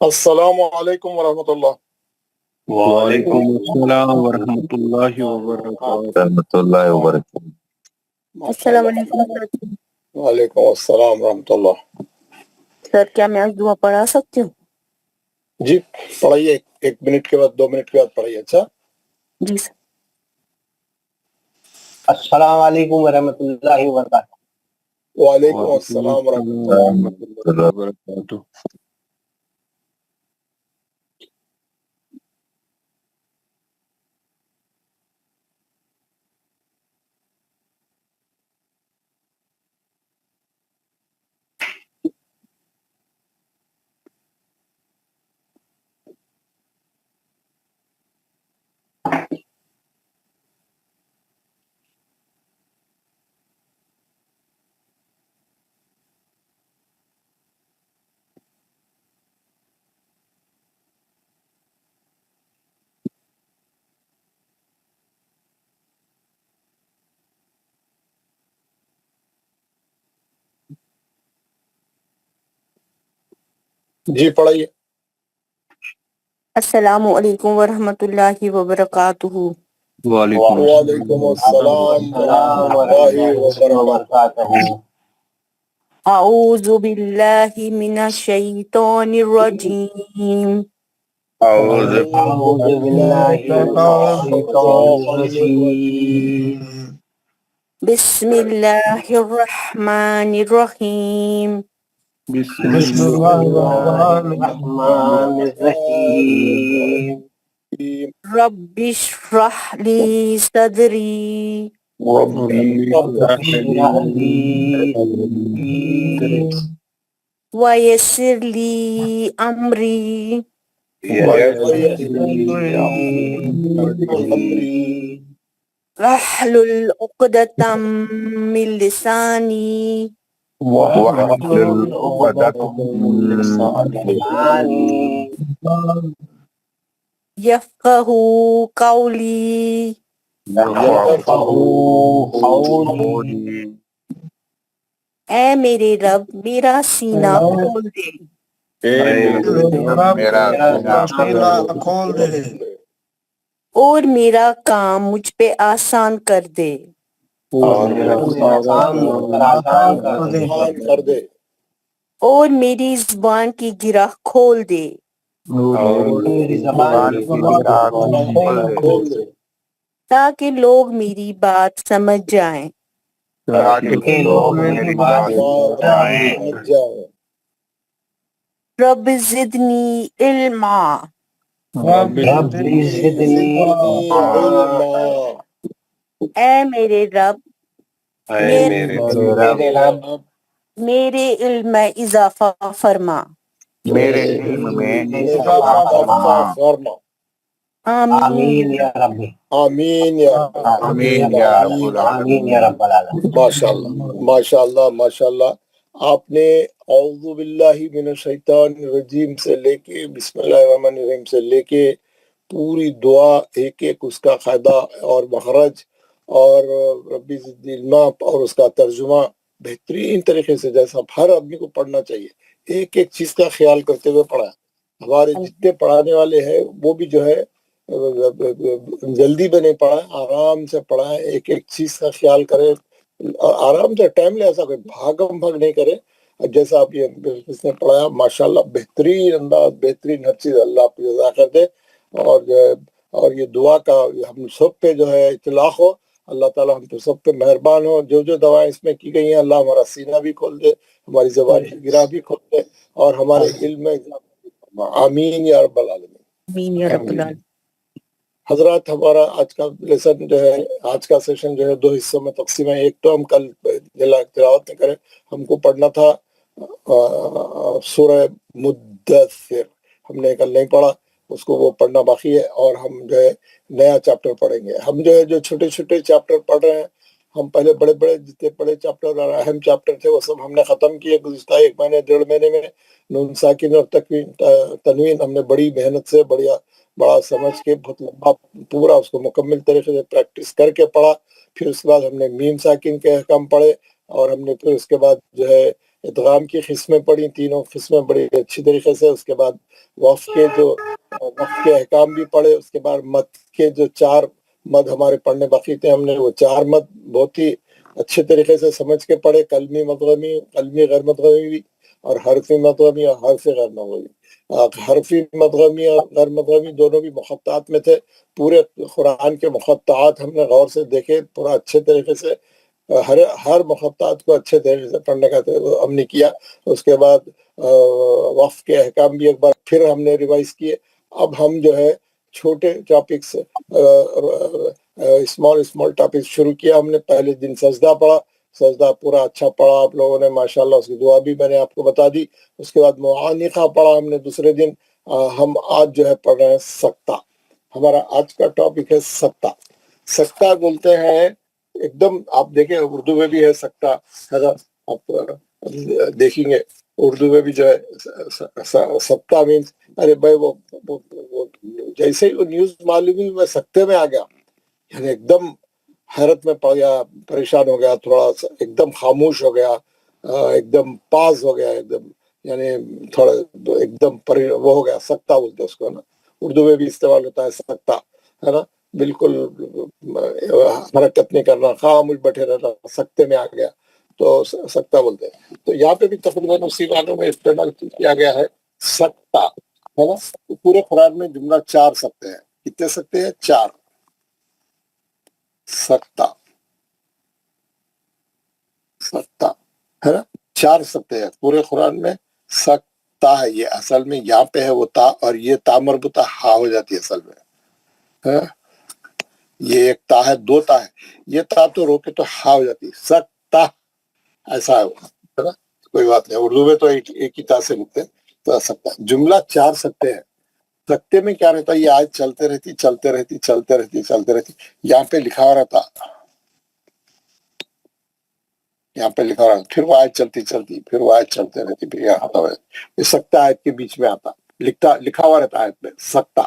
السلام علیکم ورحمۃ اللہ۔ وعلیکم السلام ورحمۃ اللہ وبرکاتہ۔ رحمۃ اللہ وبرکاتہ۔ السلام علیکم سر۔ وعلیکم السلام ورحمۃ اللہ۔ سر کیا میں آج دعا پڑھا سکتی ہوں؟ جی پڑھائیے، ایک منٹ کے بعد 2 منٹ کے بعد پڑھائیے۔ اچھا جی سر۔ السلام علیکم ورحمۃ اللہ وبرکاتہ۔ وعلیکم السلام ورحمۃ اللہ۔ وبرکاتہ۔ جی پڑھائیے۔ السلام علیکم ورحمۃ اللہ وبرکاتہ۔ وعلیکم السلام ورحمۃ اللہ وبرکاتہ۔ اعوذ باللہ من الشیطان الرجیم۔ اعوذ باللہ من الشیطان الرجیم۔ بسم اللہ الرحمن الرحیم۔ بسم اللہ الرحمن الرحیم۔ رب اشرح لی صدری ویسر لی امری واحلل عقدۃ من لسانی یفقہوا قولی۔ اے میرے رب میرا سینہ کھول دے اور میرا کام مجھ پہ آسان کر دے۔ اور میری زبان کی گرہ کھول دے۔ تاکہ لوگ میری بات سمجھ جائیں۔ رب زدنی علما۔ اے میرے رب میرے علم میں اضافہ فرما۔ آمین یا رب۔ آمین یا آمین یا رب العالمین۔ ماشاء اللہ ماشاء اللہ ماشاء اللہ۔ آپ نے اعوذ باللہ من الشیطان الرجیم سے لے کے بسم اللہ الرحمن الرحیم سے لے کے پوری دعا ایک ایک اس کا قاعدہ اور مخرج اور ربی زدنی علما اور اس کا ترجمہ بہترین طریقے سے جیسا ہر آدمی کو پڑھنا چاہیے، ایک ایک چیز کا خیال کرتے ہوئے پڑھا۔ ہمارے جتنے پڑھانے والے ہیں وہ بھی جو ہے جلدی میں نہیں پڑھا، آرام سے پڑھا، ایک ایک چیز کا خیال کرے، آرام سے ٹائم لے، ایسا کوئی بھاگم بھاگ نہیں کرے۔ جیسا آپ یہ اس نے پڑھایا ماشاءاللہ بہترین انداز، بہترین ہر چیز، اللہ آپ کو جزا کر دے۔ اور جو ہے اور یہ دعا کا ہم سب پہ جو ہے اطلاق ہو، اللہ تعالیٰ ہم تو سب پہ مہربان ہو۔ جو جو دعائیں اس میں کی گئی ہیں، اللہ ہمارا سینہ بھی کھول دے، ہماری زبان کی گرہ بھی کھول دے، اور ہمارے علم میں آمین یا رب العالمین۔ آمین یا رب العالمین۔ حضرات ہمارا آج کا لیسن جو ہے، آج کا سیشن جو ہے 2 حصوں میں تقسیم ہے۔ ایک تو ہم کل تلاوت نہیں کرے، ہم کو پڑھنا تھا سورہ مدثر، ہم نے کل نہیں پڑھا، اس کو وہ پڑھنا باقی ہے، اور ہم جو ہے نیا چیپٹر پڑھیں گے۔ ہم جو ہے جو چھوٹے چھوٹے چیپٹر پڑھ رہے ہیں، ہم پہلے بڑے بڑے جتنے بڑے چیپٹر اور اہم چیپٹر تھے وہ سب ہم نے ختم کیے گزشتہ 1 مہینے 1.5 مہینے میں۔ نون ساکن اور تنوین ہم نے بڑی محنت سے بڑا سمجھ کے بہت لمبا پورا اس کو مکمل طریقے سے پریکٹس کر کے پڑھا۔ پھر اس کے بعد ہم نے میم ساکن کے احکام پڑھے، اور ہم نے پھر اس کے بعد جو ہے ادغام کی قسمیں پڑھی، تینوں قسمیں بڑی اچھی طریقے سے. اس کے بعد وقف کے احکام بھی پڑھے. اس کے بعد مد کے جو 4 مد ہمارے پڑھنے باقی تھے، ہم نے وہ 4 مد بہت ہی اچھے طریقے سے سمجھ کے پڑھے. قلمی مدغمی، قلمی غیر مدغمی بھی، اور حرفی مدغمی اور حرفی غیر مدغمی. حرفی مدغمی اور غیر مدغمی دونوں بھی مقطعات میں تھے. پورے قرآن کے مقطعات ہم نے غور سے دیکھے، پورا اچھے طریقے سے ہر مقطعات کو اچھے طریقے سے پڑھنے کا ہم نے کیا. اس کے بعد وقف کے احکام بھی ایک بار پھر ہم نے ریوائز کیے. اب ہم جو ہے چھوٹے ٹاپکس، اسمال ٹاپکس شروع کیا ہم نے. پہلے دن سجدہ پڑھا، سجدہ پورا اچھا پڑھا آپ لوگوں نے ماشاءاللہ. اس کی دعا بھی میں نے آپ کو بتا دی. اس کے بعد معانقہ پڑھا ہم نے دوسرے دن. ہم آج جو ہے پڑھ رہے ہیں سکتہ. ہمارا آج کا ٹاپک ہے سکتہ. سکتہ بولتے ہیں ایک دم، آپ دیکھیں اردو میں بھی ہے سکتہ، ہے نا؟ آپ دیکھیں گے اردو میں بھی جو ہے سکتہ مینس، ارے بھائی وہ جیسے ہی وہ نیوز معلوم ہوئی میں سکتے میں آ گیا، یعنی ایک دم حیرت میں پڑ گیا، پریشان ہو گیا، تھوڑا سا ایک دم خاموش ہو گیا، ایک دم پاس ہو گیا، ایک دم یعنی تھوڑا ایک دم وہ ہو گیا. سکتہ بولتے اس کو نا، اردو میں بھی استعمال ہوتا ہے سکتہ، ہے نا؟ بالکل حرکت نہیں کرنا، خاموش بیٹھے رہنا، سکتے میں آ گیا تو سکتہ بولتے ہیں. تو یہاں پہ بھی تقریباً اسی معنوں میں استعمال کیا گیا ہے سکتہ، ہے نا؟ پورے قرآن میں جملہ 4 سکتے ہیں. کتنے سکتے ہیں؟ 4 سکتہ، سکتہ، ہے نا؟ 4 سکتے ہیں پورے قرآن میں. سکتہ ہے یہ اصل میں، یہاں پہ ہے وہ تا، اور یہ تا مربوطہ ہا ہو جاتی ہے اصل میں. یہ ایک تا ہے، 2 تا ہے، یہ تا تو روکے تو ہا ہو جاتی ہے. سکتہ ایسا ہے نا؟ کوئی بات نہیں، اردو میں تو ایک ہی تا سے لکھتے ہیں. تو سکتہ جملہ 4 سکتے ہیں. سکتے میں کیا رہتا ہے؟ یہ آیت چلتے رہتی. یہاں پہ لکھا ہوا رہتا، یہاں پہ لکھا رہا، پھر وہ آیت چلتی، پھر وہ آیت چلتے رہتی، پھر یہاں آتا ہے. یہ سکتہ آیت کے بیچ میں آتا، لکھا ہوا رہتا آیت میں سکتہ،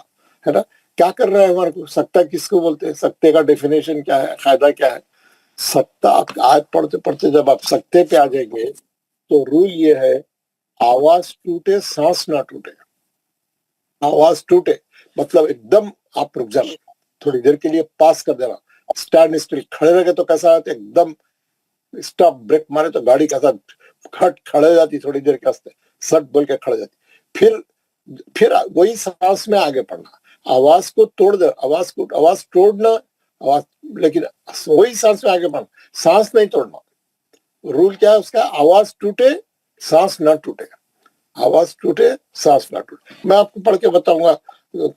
ہے نا؟ کیا کر رہے ہیں ہمارے کو؟ سکتہ کس کو بولتے ہیں؟ سکتے کا ڈیفینیشن کیا ہے، قاعدہ کیا ہے؟ سکتہ آیت پڑھتے جب آپ سکتے پہ آ جائیں گے تو رول یہ ہے، آواز ٹوٹے سانس نہ ٹوٹے. آواز ٹوٹے مطلب ایک دم آپ رک جانا، تھوڑی دیر کے لیے پاس کر دینا. اسٹینڈ اسٹل، کھڑے رہ گئے تو کیسا آتا ہے؟ ایک دم اسٹاپ بریک مارے تو گاڑی کیسا کھڑے ہو جاتی، تھوڑی دیر کے واسطے سٹ بول کے کھڑے جاتی. پھر وہی سانس میں آگے پڑھنا. آواز کو توڑ دے، آواز توڑنا، لیکن وہی سانس میں آگے بڑھنا، سانس نہیں توڑنا. رول کیا ہے اس کا؟ آواز ٹوٹے سانس نہ ٹوٹے، آواز ٹوٹے سانس نہ ٹوٹے. میں آپ کو پڑھ کے بتاؤں گا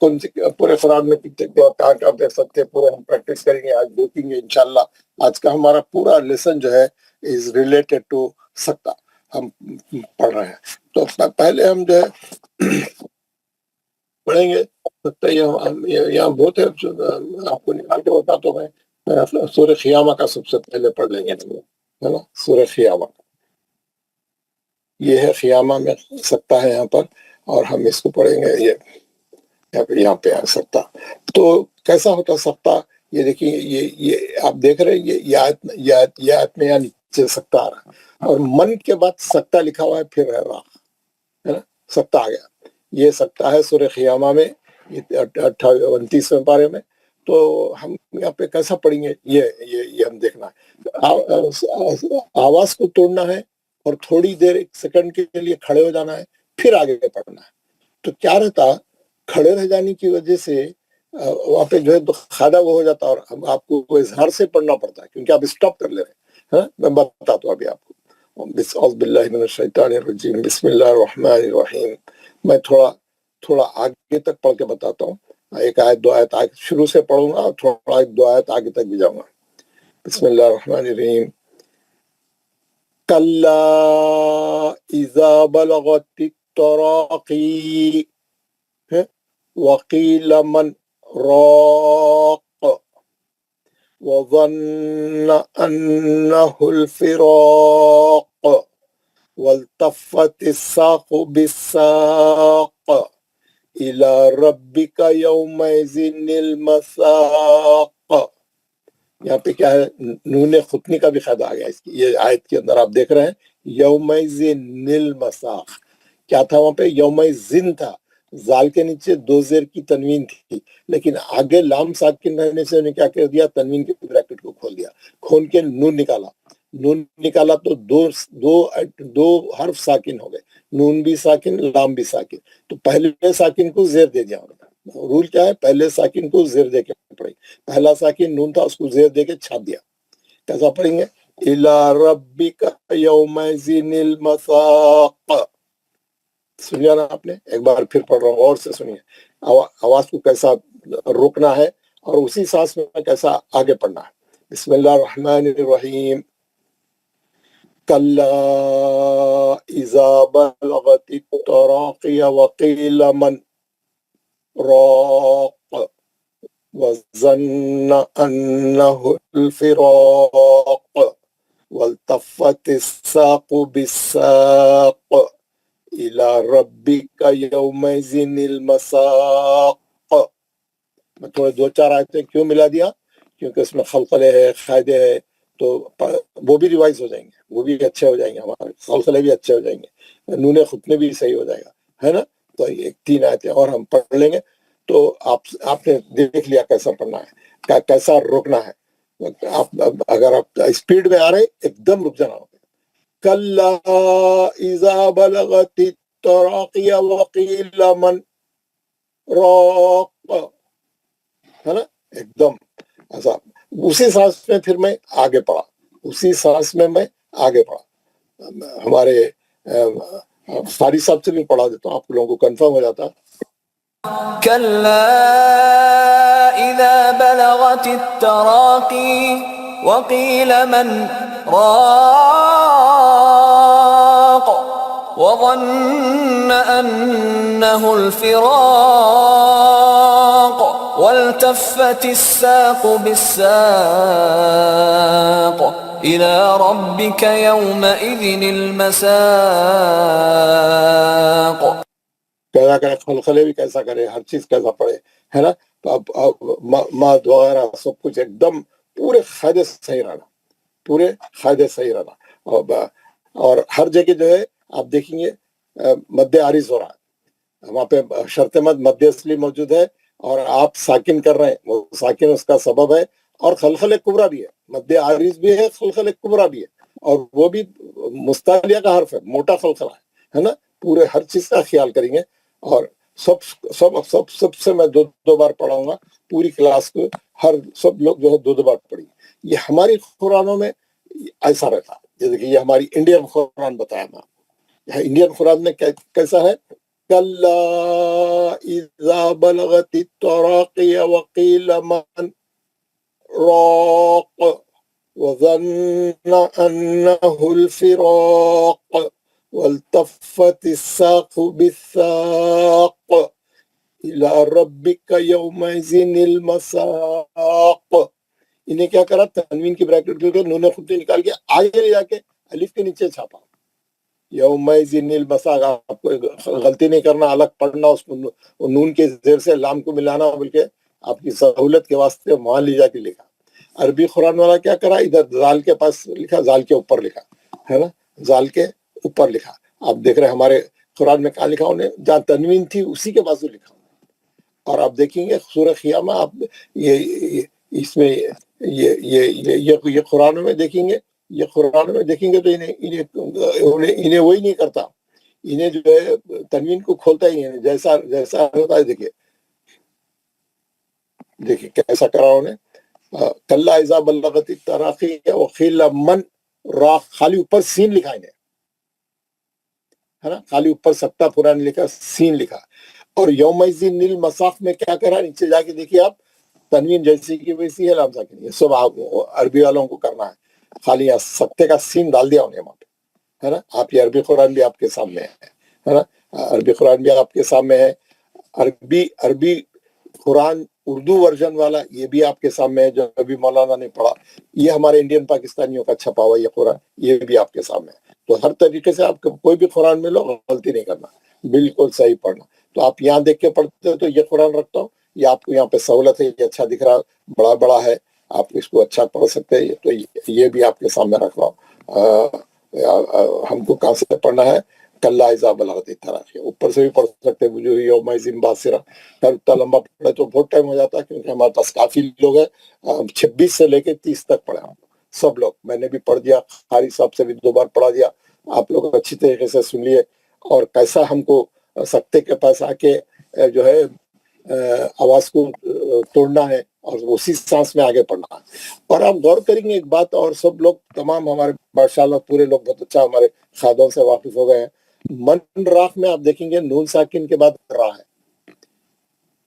کون سی پورے قرآن میں کہاں دیکھ سکتے ہیں. پورے ہم پریکٹس کریں گے، آج دیکھیں گے انشاءاللہ. آج کا ہمارا پورا لیسن جو ہے از ریلیٹڈ ٹو سکتہ ہم پڑھ رہے ہیں. تو پہلے ہم جو ہے پڑھیں گے سکتہ. یہاں بہت ہے، آپ کو نکال کے بتا تو میں سورہ قیامہ کا سب سے پہلے پڑھ لیں گے، ہے نا؟ سورہ قیامہ، یہ ہے قیامہ میں سکتہ ہے یہاں پر، اور ہم اس کو پڑھیں گے. یہاں پہ آ سکتہ تو کیسا ہوتا سکتہ؟ یہ دیکھیں، یہ آپ دیکھ رہے ہیں، یہ آیت میں یہاں نیچے سکتہ آ رہا ہے، اور من کے بعد سکتہ لکھا ہوا ہے، پھر ہے راہ، ہے نا؟ سکتہ آ گیا. یہ سکتہ ہے سورہ قیامہ میں، 29ویں پارے میں. تو ہم یہاں پہ کیسا پڑھیں گے، یہ ہم دیکھنا ہے. آواز کو توڑنا ہے، اور تھوڑی دیر 1 سیکنڈ کے لیے کھڑے ہو جانا ہے، پھر آگے پڑھنا ہے. تو کیا رہتا، کھڑے رہ جانے کی وجہ سے وہاں پہ جو ہے تو خادہ وہ ہو جاتا، اور آپ کو اظہار سے پڑھنا پڑتا ہے کیونکہ آپ اسٹاپ کر لے رہے ہیں. میں بتاتا ہوں ابھی آپ کو. اعوذ باللہ من الشیطان الرجیم، بسم اللہ الرحمن الرحیم. میں تھوڑا آگے تک پڑھ کے بتاتا ہوں. 1 آیت 2 آیت آگے شروع سے پڑھوں گا، اور تھوڑا 1 2 آیت آگے تک بھی جاؤں گا. بسم اللہ الرحمن الرحیم. کلا اذا بلغت التراقی وقیل من راق وظن انه الفراق والتفت الساق بالساق الى ربك يومئذ المساق یہاں پہ کیا ہے نون خطنی کا بھی قاعدہ آ گیا اس کی، یہ آیت کے اندر آپ دیکھ رہے ہیں یومئذن المساق، کیا تھا وہاں پہ یومئذن تھا، زال کے نیچے دو زیر کی تنوین تھی، لیکن آگے لام ساکن رہنے سے انہیں کیا کر دیا، تنوین کے بریکٹ کو کھول دیا، کھول کے نون نکالا تو دو حرف ساکن ہو گئے، نون بھی ساکن لام بھی ساکن، تو پہلے ساکن کو زیر دے دیا انہوں نے۔ رول کیا ہے، پہلے ساکن کو زیر دے کے پڑھیں، پہلا ساکن نون تھا اس کو زیر دے کے چھاپ دیا۔ کیسا پڑھیں گے، اِلَىٰ رَبِّكَ يَوْمَئِذٍ الْمَسَاقُ، سنیا نا آپ نے، ایک بار پھر پڑھ رہا ہوں، غور سے سنیے، آواز کو کیسا روکنا ہے اور اسی سانس میں کیسا آگے پڑھنا ہے۔ بسم اللہ الرحمن الرحیم، کلا اذا بلغت التراقی وقیل من راق وظن انه الفراق والتفت الساق بالساق الى ربك يومئذ المساق۔ میں تھوڑے دو چار آیتیں کیوں ملا دیا، کیونکہ اس میں خلقلے ہے، قاعدے ہے، تو وہ بھی ریوائز ہو جائیں گے، وہ بھی اچھے ہو جائیں گے، ہمارے خلقلے بھی اچھے ہو جائیں گے، نون خطنے بھی صحیح ہو جائے گا، ہے نا۔ تو یہ 3 آیتیں اور ہم پڑھ لیں گے، تو آپ نے دیکھ لیا کیسا پڑھنا ہے، کیسا روکنا ہے۔ اگر آپ اسپیڈ میں آ رہے ایک دم رک جانا ہوگا۔ کلا اذا بلغت التراقی وقیل من راق، ہے نا، ایک دم ایسا، اسی سانس میں پھر میں آگے پڑھا، اسی سانس میں آگے پڑھا۔ ہمارے فاری صاحب سے بھی پڑھا دیتا ہوں، آپ لوگوں کو کنفرم ہو جاتا۔ كلا إذا بلغت التراقي وقيل من راق وظن أنه الفراق والتفت الساق بالساق إلى ربك يومئذ المساق۔ کیسا کرے، خلخلے بھی کیسا کرے، ہر چیز کیسا پڑے، ہے نا۔ تو اب ماد وغیرہ سب کچھ ایک دم پورے قاعدے سے صحیح رہنا، پورے قاعدے سے صحیح رہنا، اور ہر جگہ جو ہے آپ دیکھیں گے مد عارض ہو رہا ہے، وہاں پہ شرط مد اصلی موجود ہے اور آپ ساکن کر رہے ہیں، وہ ساکن اس کا سبب ہے، اور خلخل کبرا بھی ہے، مد عارض بھی ہے، خلخل کبرا بھی ہے، اور وہ بھی مستعلیہ کا حرف ہے، موٹا خلخلہ ہے نا۔ پورے ہر چیز کا خیال کریں گے، اور سب سے میں دو بار پڑھاؤں گا پوری کلاس کو، سب لوگ جو ہے دو بار پڑھیں گے۔ یہ ہماری قرآنوں میں ایسا رہتا ہے، جیسے کہ یہ ہماری انڈین قرآن بتایا میں، انڈین قرآن میں کیسا ہے، کلا اذا بلغت التراقی وقیل من راق وظن انه الفراق والتفت الساق بالساق الى ربك يومئذ المساق۔ انہیں کیا کرا، تنوین کی بریکٹ کے نون خطی نکال کے آگے لے جا کے الف کے نیچے چھاپا، یومئذ المساق۔ آپ کو غلطی نہیں کرنا، الگ پڑھنا، اس کو نون کے زیر سے لام کو ملانا، بلکہ آپ کی سہولت کے واسطے وہاں لے جا کے لکھا۔ عربی قرآن والا کیا کرا، ادھر زال کے پاس لکھا، زال کے اوپر لکھا، ہے نا، زال کے اوپر لکھا۔ آپ دیکھ رہے ہیں ہمارے قرآن میں کہاں لکھا انہیں، جہاں تنوین تھی اسی کے بازو لکھا۔ اور آپ دیکھیں گے سورہ قیامہ، آپ اس میں یہ قرآن میں دیکھیں گے، یہ قرآن میں دیکھیں گے تو انہیں وہی نہیں کرتا، انہیں جو ہے تنوین کو کھولتا ہی نہیں، جیسا ہوتا ہے۔ دیکھیں کیسا کرا انہیں، کلا اذا بلغت التراقی وقیل من راق، خالی اوپر سین لکھا انہیں، ہے نا، خالی اوپر سکتا پورا نہیں لکھا، سین لکھا۔ اور یومئذ المساق میں کیا کرا، نیچے جا کے دیکھیے آپ، تنوین جیسی کی ویسی ہے، لام ساکن، یہ سب آپ عربی والوں کو کرنا ہے، خالی یہاں سکتے کا سین ڈال دیا انہیں وہاں پہ، ہے نا۔ آپ یہ عربی قرآن بھی آپ کے سامنے ہے نا، عربی قرآن بھی آپ کے سامنے ہے، عربی قرآن اردو ورژن والا یہ بھی آپ کے سامنے ہے، جو ابھی مولانا نے پڑھا، یہ ہمارے انڈین پاکستانیوں کا چھپا ہوا یہ قرآن، یہ بھی آپ کے سامنے ہے۔ تو ہر طریقے سے آپ کوئی بھی قرآن میں لو، غلطی نہیں کرنا، بالکل صحیح پڑھنا۔ تو آپ یہاں دیکھ کے پڑھتے ہو تو یہ قرآن رکھتا ہوں، یہ آپ کو یہاں پہ سہولت ہے، یہ اچھا دکھ رہا، بڑا ہے، آپ اس کو اچھا پڑھ سکتے ہیں، تو یہ بھی آپ کے سامنے رکھ رہا ہوں۔ ہم کو کہاں سے پڑھنا ہے؟ کلا اذا بلغت التراقی، اوپر سے بھی پڑھ سکتے ہیں، وجوہ یومئذ باسرہ۔ اتنا لمبا پڑھے تو بہت ٹائم ہو جاتا ہے، کیونکہ ہمارے پاس کافی لوگ ہیں، 26 سے لے کے 30 تک پڑھے ہم سب لوگ، میں نے بھی پڑھ دیا، قاری صاحب سے بھی 2 بار پڑھا دیا، آپ لوگ اچھی طریقے سے سن لیے، اور کیسا ہم کو سکتے کے پاس آ کے جو ہے آواز کو توڑنا ہے اور اسی سانس میں آگے پڑھنا ہے۔ اور آپ غور کریں گے ایک بات، اور سب لوگ تمام ہمارے ماشاءاللہ پورے لوگ بہت اچھا ہمارے خادوں سے واقف ہو گئے ہیں، من راہ میں آپ دیکھیں گے نون ساکن کے بعد راہ ہے،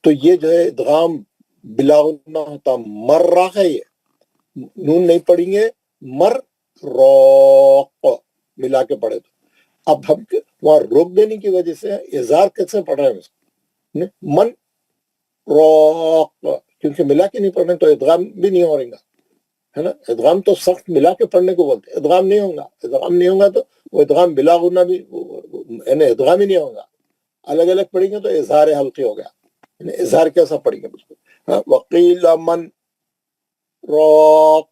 تو یہ جو ہے ادغام بلا غنہ ہوتا، مر راہ ہے، یہ نون نہیں پڑھیں گے، مر روق ملا کے پڑھے تو اب ہم وہاں روک دینے کی وجہ سے اظہار کیسے پڑھ رہے ہیں اس کو؟ من روق، کیونکہ ملا کے نہیں پڑھنے تو ادغام بھی نہیں ہو رہا ہے نا۔ ادغام تو سخت ملا کے پڑھنے کو بولتے ہیں، ادغام نہیں ہوگا، ادغام نہیں ہوگا تو وہ ادغام بلا غنہ بھی یعنی ادغام ہی نہیں ہوگا، الگ الگ پڑھیں گے تو اظہار حلقی ہو گیا، یعنی اظہار کیسا پڑھیں گے اس کو؟ وقیل من روق،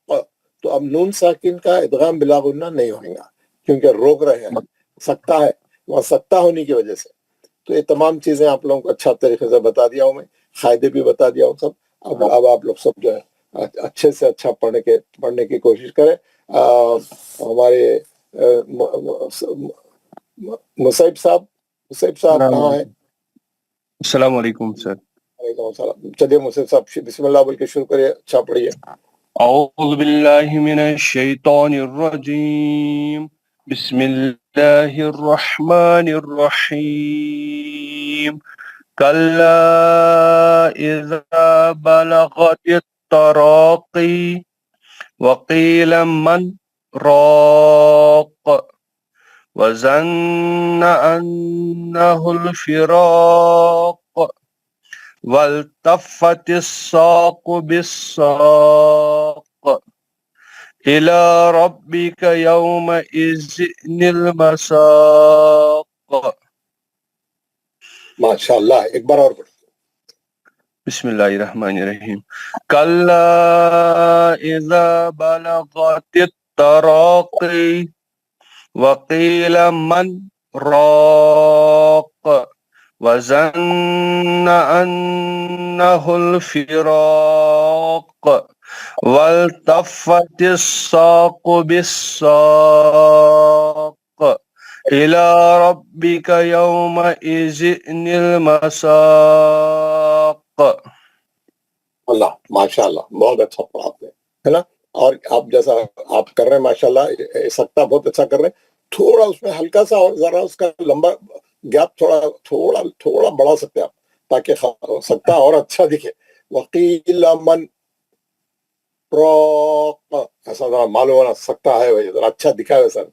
تو اب نون ساکن کا ادغام بلا غنہ نہیں ہوگا کیونکہ روک رہے ہیں، سکتا ہے، وہاں سکتا ہونے کی وجہ سے۔ تو یہ تمام چیزیں آپ لوگوں کو اچھا طریقے سے بتا دیا ہوں میں، قاعدے بھی بتا دیا ہوں سب۔ اب آپ لوگ سب جو ہے اچھے سے اچھا پڑھنے کی کوشش کریں۔ ہمارے مصعب صاحب کہاں ہیں؟ السلام علیکم سر۔ وعلیکم السلام۔ چلیے مصعب صاحب بسم اللہ بول کے شروع کریے، اچھا پڑھیے۔ اعوذ باللہ من الشیطان الرجیم، بسم اللہ الرحمن الرحیم، کلا اذا بلغت التراقی وقیل من راق وظن انہ الفراق والتفت الساق بالساق إلى ربك يومئذ المساق۔ ماشاءاللہ، ایک بار اور پڑھ۔ بسم اللہ الرحمن الرحیم، کلا اذا بلغت التراقی وقیل من راق وظن انہ الفراق والتفت الساق بالساق إلى ربك يومئذ المساق۔ اللہ ماشاءاللہ، بہت اچھا پڑھا آپ نے، ہے نا۔ اور آپ جیسا آپ کر رہے ہیں ماشاءاللہ، سکتا بہت اچھا کر رہے ہیں، تھوڑا اس میں ہلکا سا اور ذرا اس کا لمبا گیپ تھوڑا بڑھا سکتے ہیں آپ، تاکہ سکتا اور اچھا دکھے۔ وقیل من راق، ایسا ذرا معلوم ہونا سکتا ہے، ذرا اچھا دکھا ہے سر۔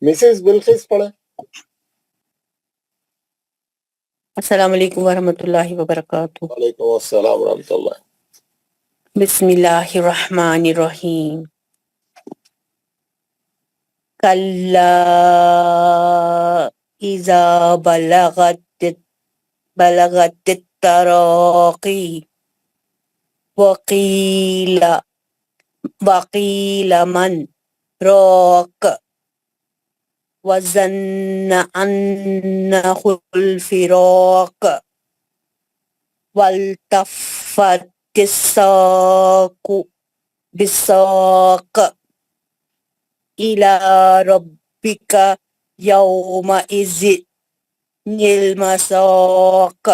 مسز بلقیس پڑھیں۔ السلام علیکم ورحمۃ اللہ وبرکاتہ۔ وعلیکم السلام ورحمۃ اللہ۔ بسم اللہ الرحمن الرحیم، کلا اذا بلغت التراقی وقیل من راق وظن انہ الفراق والتفت الساق بالساق إلى ربك يومئذ المساق۔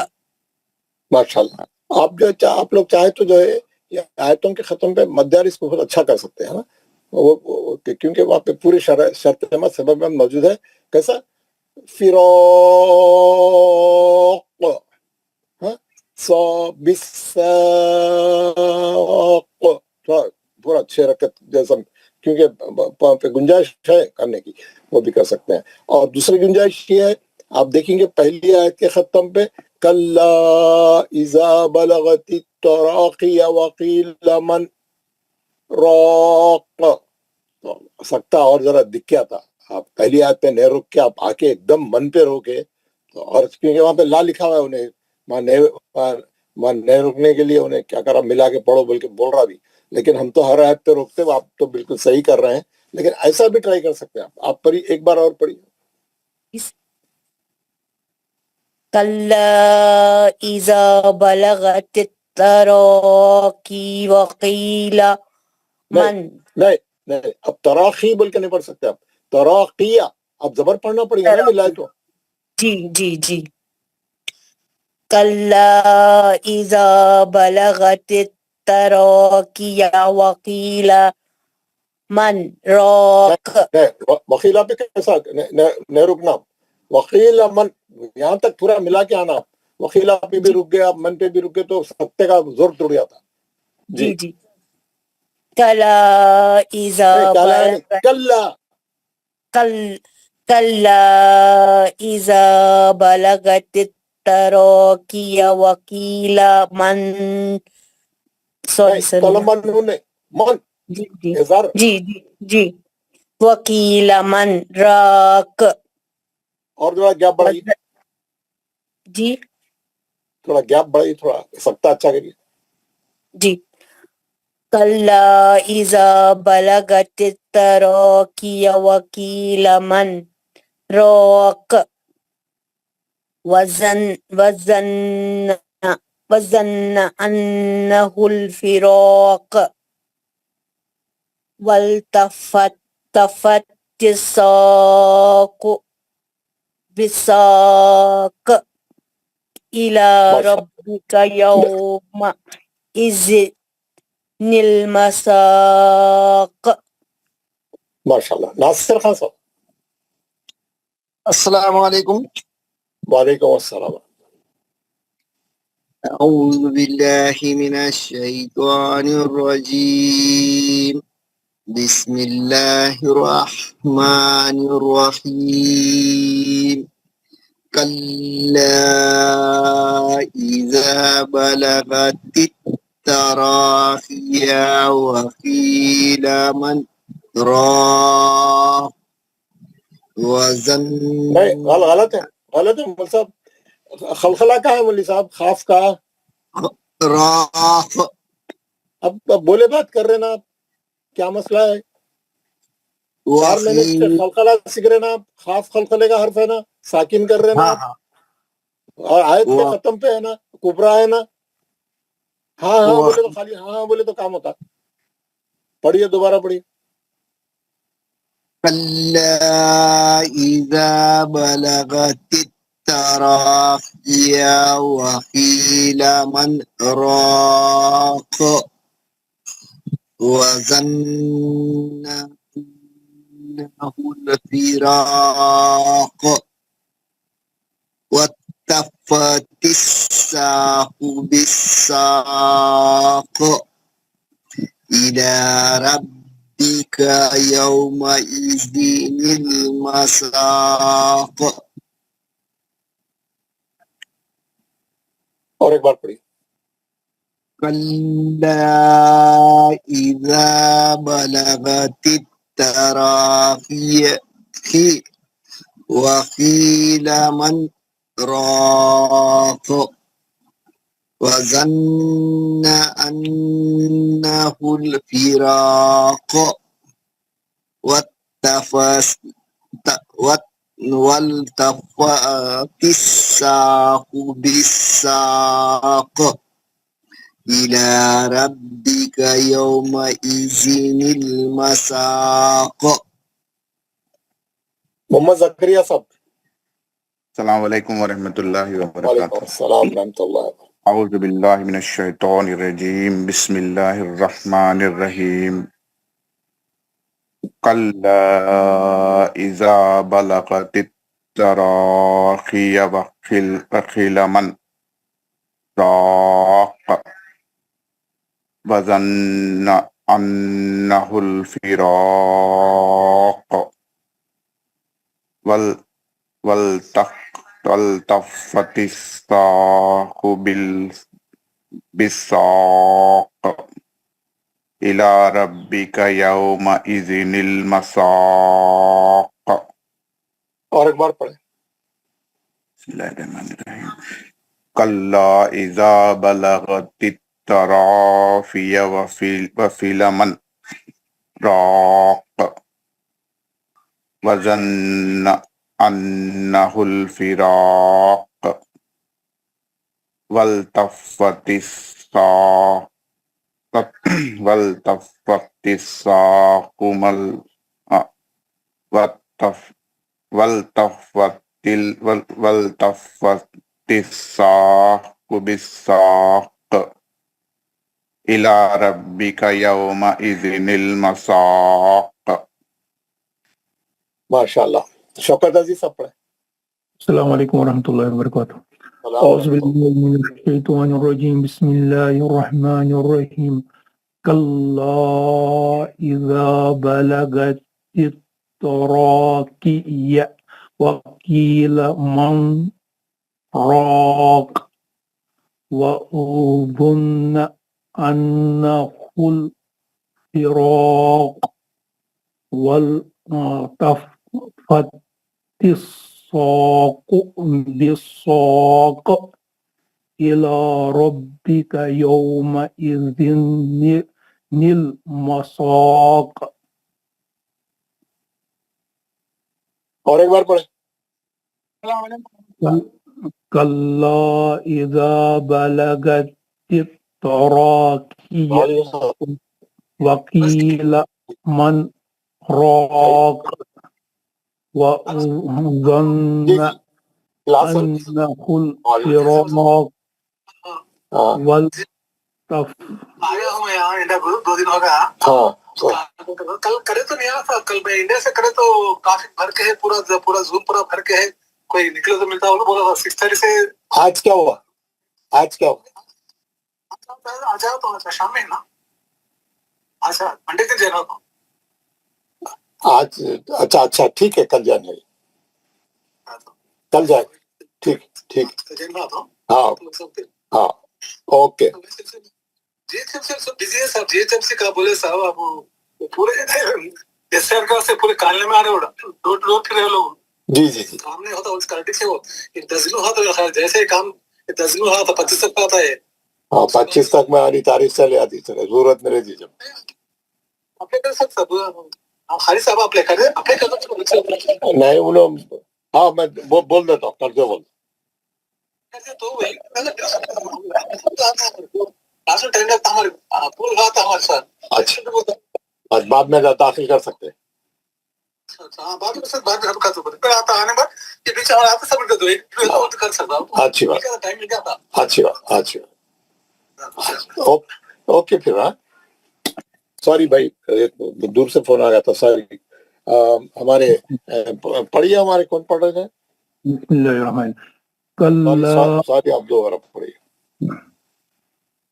ماشاءاللہ، آپ لوگ چاہے تو جو ہے یہ آیتوں کے ختم پہ مدارس کو بہت اچھا کر سکتے ہیں نا، کیونکہ وہاں پہ پوری شرط احمد سبب میں موجود ہے۔ کیسا؟ فراق، بالساق، پورا 6 رکعت جیسا، کیونکہ وہاں پہ گنجائش ہے کرنے کی، وہ بھی کر سکتے ہیں۔ اور دوسری گنجائش یہ ہے، آپ دیکھیں گے پہلی آیت کے ختم پہ کلا اذا بلغت التراقی وقیل من راق، سکتا اور ذرا دکھ گیا تھا، آپ پہلی آیت پہ نہیں روک کے آپ آ کے ایک دم من پہ روکے تو، اور کیونکہ وہاں پہ لا لکھا ہوا ہے، انہیں وہاں نہیں روکنے کے لیے انہیں کیا کرا، ملا کے پڑھو بول کے بول رہا بھی، لیکن ہم تو ہر آیت پہ روکتے ہیں، آپ تو بالکل صحیح کر رہے ہیں، لیکن ایسا بھی ٹرائی کر سکتے ہیں آپ پڑھی، ایک بار اور پڑھیے. كلا إذا بلغت التراقي وقيل من نہیں نہیں، اب تراخی بول کے نہیں پڑھ سکتے آپ، تراقیہ، اب زبر پڑھنا پڑے گا نا ملائے تو. جی كلا إذا بلغت التراقي وقيل من راق. وکیلا پہ کیسا نہیں رکنا، وکیل من یہاں تک پورا ملا کے آنا، وکیلا پہ بھی رک گیا، من پہ بھی رک گئے تو ستے کا زور ٹوٹ جاتا. جی كلا إذا بلغت كلا إذا بلغت التراقي وقيل من من اظہار جی وقيل من راق. اور تھوڑا گیپ بڑھائی، جی تھوڑا گیپ بڑھائی، تھوڑا سکتا اچھا کریے. جی كلا إذا بلغت التراقي وقيل من راق وظن أنه الفراق والتفت الساق بالساق إلى ربك يومئذ المساق. ماشاء اللہ. ناصر خان صاحب. السلام علیکم. وعلیکم السلام. اعوذ باللہ من الشیطان الرجیم. بسم اللہ الرحمن الرحیم. کلا اذا بلغت التراقی وقیل من راق وظن. نہیں، غلط ہے مول صاحب. خلخلہ کا ہے مولی صاحب، خاف کا راق. اب بولے بات کر رہے نا آپ، کیا مسئلہ ہے؟ 4 مہینے سے خلخلہ سیکھ رہے نا آپ، خاف خلخلے کا حرف ہے نا، ساکن کر رہے نا آپ، اور آیت کے ختم پہ ہے نا، کبرا ہے نا. ہاں بولے تو خالی ہاں بولے تو کام ہوتا. پڑھیے، دوبارہ پڑھیے. كلا إذا بلغت التراقي وقيل من راق وظن أنه الفراق والتفت الساق بالساق إلى ربك يومئذ المساق. اور ایک بار پڑھیے. كلا إذا بلغت التراقي وقيل من راق وظن أنه الفراق والتفت الساق بالساق إلى ربك يومئذ المساق. محمد زکریا صاحب. السلام علیکم ورحمۃ اللہ وعلیکم وبرکاتہ. السلام ورحمۃ اللہ. اعوذ باللہ من الشیطان الرجیم. بسم اللہ الرحمن الرحیم. کلا اذا بلغت التراقی وقیل من راق وظن انہ الفراق والتفت الساق بالساق إلى ربك يومئذ المساق. اور ایک بار پڑھیں. بسم اللہ الرحمن الرحیم. کلا اذا بلغت الترافي وفي لمن راق وظن أنه الفراق والتفت الساق والتفت الساق والتفت الساق بالساق إلى ربك يومئذ المساق. ماشاءاللہ. شوکت عزیز صاحب پڑھیں. السلام علیکم ورحمۃ اللہ وبرکاتہ. اعوذ باللہ من الشیطان الرجیم. بسم اللہ الرحمن الرحیم. کلا اذا بلغت التراقی وقیل من راق وظن انه الفراق والتفت الساق بالساق إلى ربك يومئذ المساق. اور ایک بار پڑھیں. كلا إذا بلغت التراقي وقيل من راق وظن أنه الفراق والتفت کل کرے تو نہیں آیا تھا. کل میں انڈیا سے کرے تو کافی بھر کے ہے, پورا زوم پورا بھر کے ہے. کوئی نکلے تو ملتا. بولا تھا 6:30 سے. آج کیا ہوا؟ آج کیا ہوا؟ آ جاؤ تو شام میں نا. اچھا منڈے کے جانا تھا آج. اچھا ٹھیک ہے, کل جانے. کل جائے. ٹھیک ٹھیک. ہاں ہاں اوکے. جی ایچ ایم سی بزی ہے صاحب. جی ایچ ایم سی کا بولے صاحب آپ پورے ایس آر کا سے پورے کالنے میں آ رہے ہو, ڈور ٹو ڈور پھر رہے لوگ. جی جی جی. کام نہیں ہوتا اس کرٹک سے. وہ تزلو ہوا تو خیر جیسے ہی کام تزلو ہوا تو 25 تک آتا ہے. ہاں 25 تک میں آنی تاریخ سے لے آتی سر, ضرورت نہیں رہتی. جب اپنے کر سکتے خالی صاحب آپ لے کر اپنے کر نہیں انہوں. ہاں میں بول دیتا ہوں, کر دو بول. تو پول ہوا تھا ہمارے ساتھ. اچھا بعد میں داخل کر سکتے. اچھی بات اچھی بات اچھی بات. اوکے پھر. ہاں سوری بھائی, دور سے فون آ گیا تھا. سوری. ہمارے پڑھیے, ہمارے کون پڑھ رہے تھے؟ بسم اللہ الرحمن. کلا سوری آپ دو بار پڑھیے.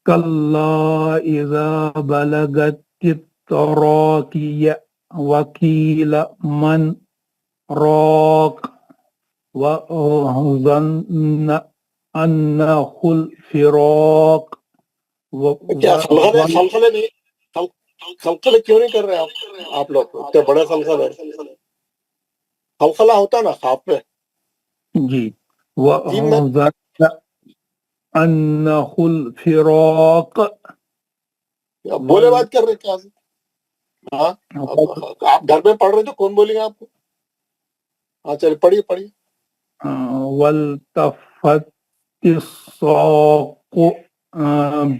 کلا اذا بلغت التراقی وقیل من راق وظن انه الفراق. کیا خلخلے نہیں, خلخلے کیوں نہیں کر رہے آپ لوگ؟ اتنے بڑے خلخلے. خلخلہ ہوتا نا خواب پہ. جی. وظن انه الفراق. بولے بات کر رہے کیا؟ ہاں آپ گھر میں پڑھ رہے تو کون بولیں گے آپ کو؟ ہاں چلے پڑھیے پڑھیے. والتفت الساق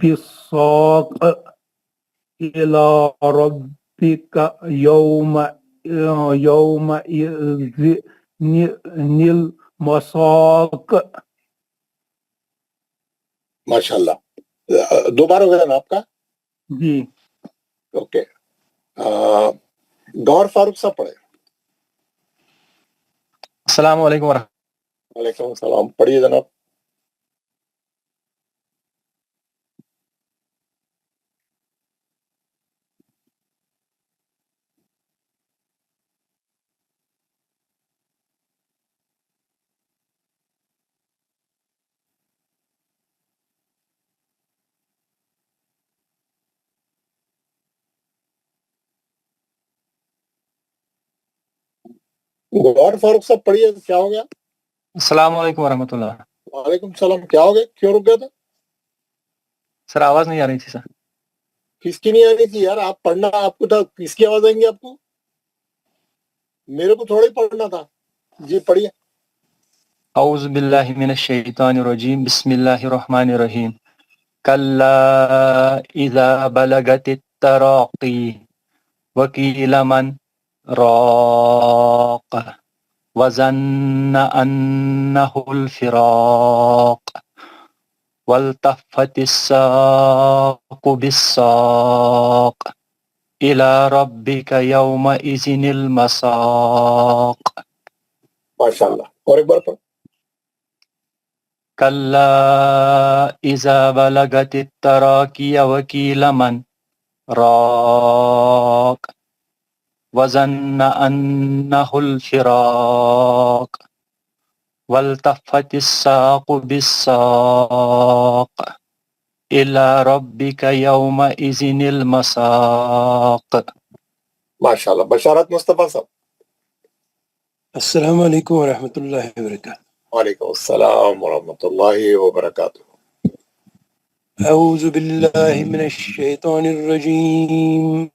بالساق إلى ربك يومئذ المساق. ماشاء اللہ. دو بار ہو گیا نا آپ کا؟ جی. اوکے. گور فاروق صاحب پڑھے. السلام علیکم ورحمۃ. وعلیکم السلام. پڑھیے جناب. گور فاروق صاحب پڑھیے. کیا ہو گیا؟ السلام علیکم ورحمۃ اللہ. وعلیکم السلام. کیا ہو گیا, کیوں رک گیا تھا؟ سر آواز نہیں آ رہی تھی سر. کس کی نہیں آ رہی تھی یار؟ آپ پڑھنا آپ کو تھا، کس کی آواز آئیں گی آپ کو؟ میرے کو تھوڑا ہی پڑھنا تھا. جی پڑھیے. اعوذ باللہ من الشیطان الرجیم بسم اللہ الرحمن الرحیم. کلا اذا بلغت التراقی وقیل من راق وظن انہ الفراق والتفت الساق بالساق الى ربک یومئذ المساق. ماشاء اللہ. اور ایک بار پڑھ. کلا اذا بلغت التراقی وقیل من راق وظن انہ الفراق والتفت الساق بالساق الى ربک یومئذ المساق. ماشاء اللہ. بشارت مصطفیٰ صاحب. السلام علیکم ورحمۃ اللہ وبرکاتہ. وعلیکم السلام ورحمۃ اللہ وبرکاتہ. اعوذ باللہ من الشیطان الرجیم.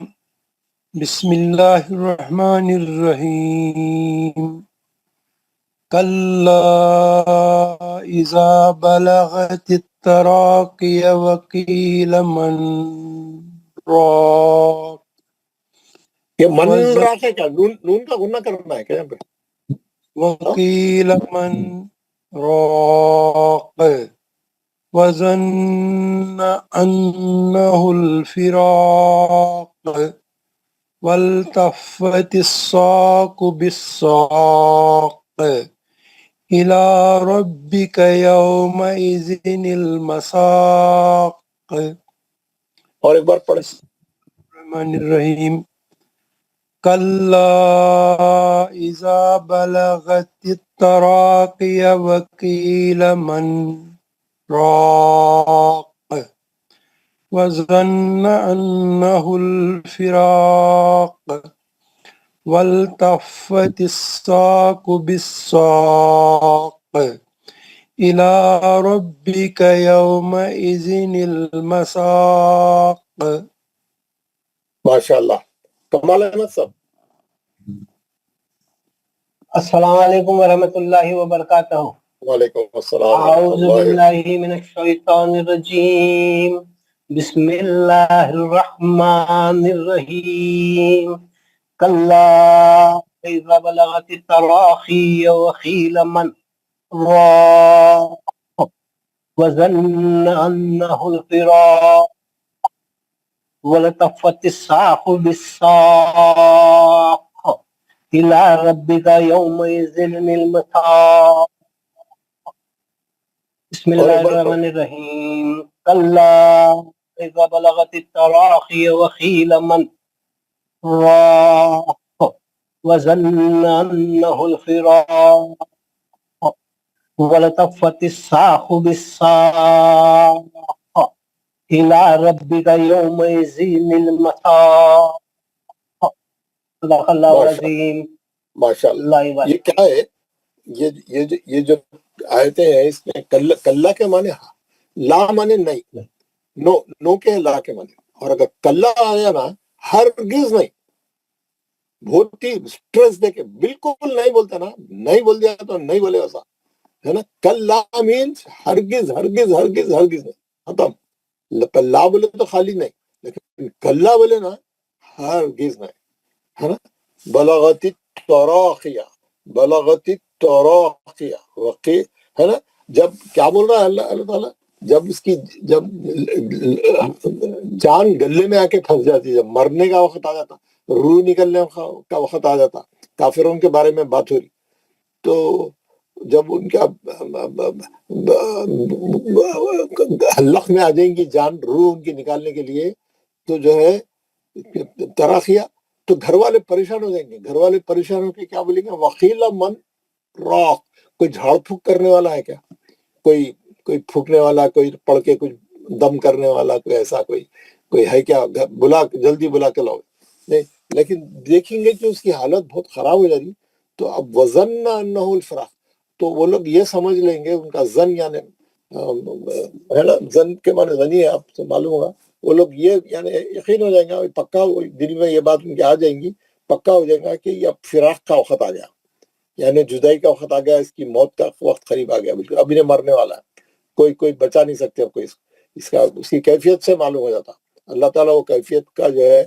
بسم اللہ الرحمن الرحیم. کلا اذا بلغت التراقی وقیل من راق. یہ من راق ہے کیا؟ نون کا غنہ کرنا ہے کیا یہاں پہ؟ وقیل من راق وظن انہ الفراق والتفت الساق بالساق الى ربک یومئذ المساق. اور ایک بار پڑھ. الرحمن الرحیم. کلا اذا بلغت التراقی وقیل من راق وظن انہ الفراق والتفت الساق بالساق الى ربک یومئذ المساق. ماشاء اللہ. کمال احمد صاحب. السلام علیکم ورحمۃ اللہ وبرکاتہ. وعلیکم السلام. اعوذ باللہ من الشیطان الرجیم بسم اللہ الرحمن الرحیم. کلا اذا بلغت التراقی وقیل من راق وظن انہ الفراق والتفت الساق بالساق الى ربک یومئذ المساق. بسم اللہ الرحمن الرحیم. کلا اذا بلغت التراقی وقیل من راق وظن انہ الفراق والتفت الساق بالساق الى ربک یومئذ المساق. صدق اللہ العظیم. ماشاء اللہ. یہ کیا ہے؟ یہ جو آیتیں ہیں اس میں کلا کے معنی لا معنی نہیں، نو کے لا کے معنی. اور اگر کلا آیا نا ہرگز نہیں، بہت ہی سٹریس دے کے بالکل نہیں بولتا نا، نہیں بول دیا تو نہیں بولے ایسا ہے نا. کلا مینس ہرگز ہرگز ہرگز ہرگز نہیں، ختم. لا بولے تو خالی نہیں، لیکن کلا بولے نا ہرگز نہیں، ہے نا. بلغت التراقیہ، بلغت التراقیہ وقی، ہے نا. جب کیا بول رہا ہے اللہ تعالیٰ؟ جب اس کی جب جان گلے میں آ کے پھنس جاتی، جب مرنے کا وقت آ جاتا، روح نکلنے کا وقت آ جاتا، کافروں کے بارے میں بات ہو رہی، تو جب ان کا حلق میں آ جائیں گی جان، روح ان کی نکالنے کے لیے، تو جو ہے تراخیہ، تو گھر والے پریشان ہو جائیں گے. گھر والے پریشان ہو کے کیا بولیں گے؟ وقیل من راق. کوئی جھاڑ پھونک کرنے والا ہے کیا؟ کوئی پھونکنے والا، کوئی پڑھ کے کچھ دم کرنے والا، کوئی ایسا کوئی ہے کیا؟ بلا جلدی بلا کے لاؤ. نہیں، لیکن دیکھیں گے کہ اس کی حالت بہت خراب ہو جا رہی، تو اب وظن انہ الفراق، تو وہ لوگ یہ سمجھ لیں گے، ان کا ظن یعنی ہے نا، زن کے معنی زنی ہے، آپ سے معلوم ہوگا. وہ لوگ یہ یعنی یقین ہو جائیں گا، پکا دل میں یہ بات ان کے آ جائیں گی، پکا ہو جائے گا کہ یہ اب فراق کا وقت آ گیا، یعنی جدائی کا وقت آ گیا، اس کی موت کا وقت قریب آ گیا، بالکل اب انہیں مرنے والا ہے، کوئی بچا نہیں سکتے اب کوئی اس کا. اس کی کیفیت سے معلوم ہو جاتا. اللہ تعالیٰ وہ کیفیت کا جو ہے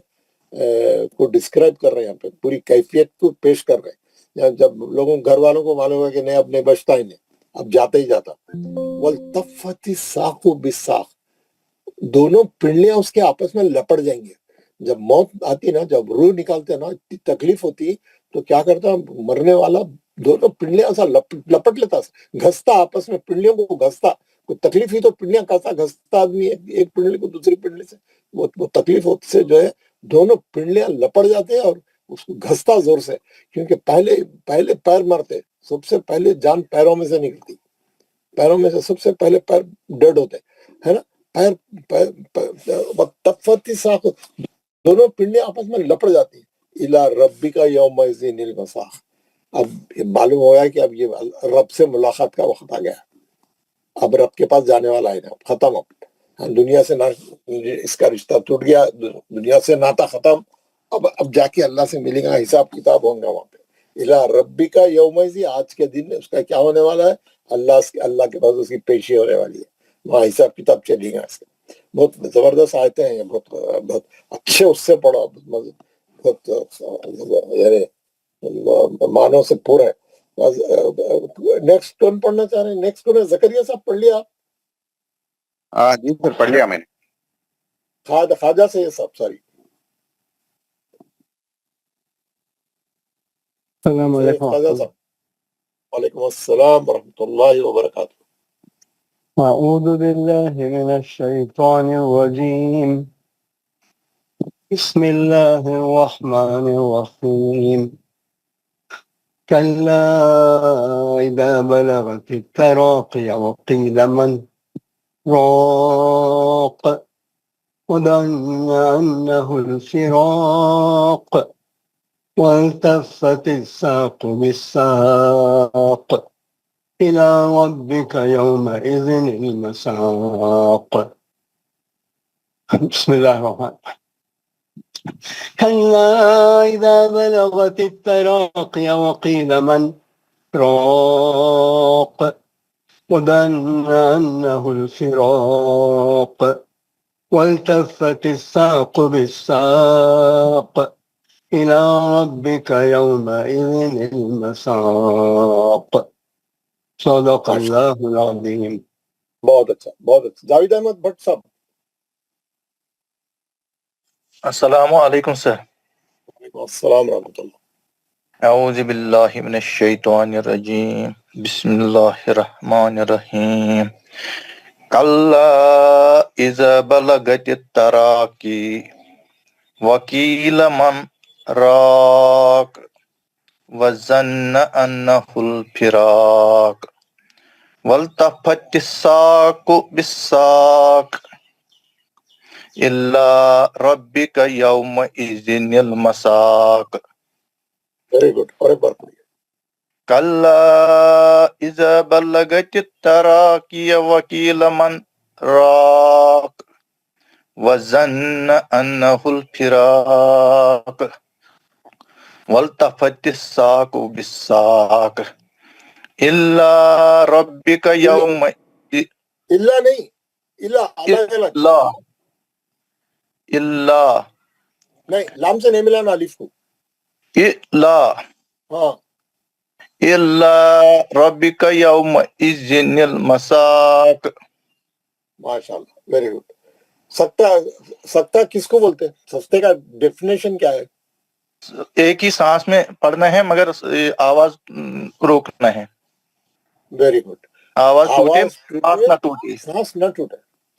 کو ڈسکرائب کر رہے ہیں یہاں پہ، پوری کیفیت کو پیش کر رہے ہیں. جب لوگوں گھر والوں کو معلوم ہے کہ نہیں اب نہیں بچتا ہی نہیں، اب جاتا ہی جاتا. وَالْتَفَّتِ السَّاقُ بِالسَّاقِ، دونوں پنڈلیاں اس کے آپس میں لپٹ جائیں گے. جب موت آتی نا، جب روح نکالتے نا، اتنی تکلیف ہوتی تو کیا کرتا مرنے والا، دونوں پنڈلیاں ایسا لپٹ لیتا، گھستا آپس میں، پنڈلیوں کو گھستا. کوئی تکلیف ہوئی تو پنڈلیاں گھستا آدمی ایک پنڈلی کو دوسری پنڈلی سے، وہ تکلیف ہوتی سے جو ہے دونوں پنڈلیاں لپٹ جاتے ہیں اور اس کو گھستا زور سے، کیونکہ پہلے پیر مرتے، سب سے پہلے جان پیروں میں سے نکلتی، پیروں میں سے سب سے پہلے پیر ڈیڈ ہوتے ہے نا. تفت ساق، دونوں پنڈلیاں آپس میں لپٹ جاتی. الا ربک یومئذ المساق، اب معلوم ہوا کہ اب یہ رب سے ملاقات کا وقت آ گیا، اب رب کے پاس جانے والا ہے نا، ختم. اب دنیا سے اس کا رشتہ ٹوٹ گیا، دنیا سے ناتا ختم، اب جا کے اللہ سے ملے گا، حساب کتاب ہوں گا وہاں پہ. الا ربک یومئذ، آج کے دن اس کا کیا ہونے والا ہے، اللہ کے پاس اس کی پیشی ہونے والی ہے، وہاں حساب کتاب چلے گا اس کا. بہت زبردست آیتیں ہیں، بہت اچھے اس سے پڑھو، بہت یعنی معنوں سے پورا ہے. نیکسٹ کون پڑھنا چاہ رہے ہیں؟ نیکسٹ کون ہے؟ زکریا صاحب پڑھ لیا آپ؟ جی سر پڑھ لیا میں نے. خواجہ سے یہ سب سوری. السلام علیکم. خواجہ صاحب وعلیکم السلام ورحمۃ اللہ وبرکاتہ. أعوذ بالله من الشيطان الرجيم. بسم الله الرحمن الرحيم. كلا إذا بلغت التراقي وقيل من راق وظن أنه الفراق والتفت الساق بالساق إلى ربك يومئذ المساق. بسم الله الرحمن الرحيم. كلا إذا بلغت التراقي وقيل من راق وظن أنه الفراق والتفت الساق بالساق إلى ربك يومئذ المساق. صدق اللہ العظیم. بہت اچھا بہت اچھا. جاوید احمد بھٹ صاحب. السلام علیکم سر. وعلیکم السلام ورحمۃ اللہ. اعوذ باللہ من الشیطان الرجیم، بسم اللہ الرحمن الرحیم. کلا اذا بلغت التراقی وقیل من راق وظن انہ الفراق والتفت الساق بالساق الا ربک یومئذ المساق. Very good. اور ایک بار پڑھیے. کلا اذا بلغت التراقی وقیل من راق وظن انہ الفراق والتفت الساق بالساق الا ربک یوم اللہ نہیں، الا نہیں، لام سے نہیں ملانا الف کو. الا ہاں الا ربک یومئذ المساق. ماشاء اللہ، ویری گڈ. سکتا کس کو بولتے ہیں؟ سستے کا ڈیفینیشن کیا ہے؟ ایک ہی سانس میں پڑھنا ہے مگر آواز روکنا ہے. Very good. آواز ٹوٹے، آواز سانس نہ ٹوٹے. سانس نہ ٹوٹے،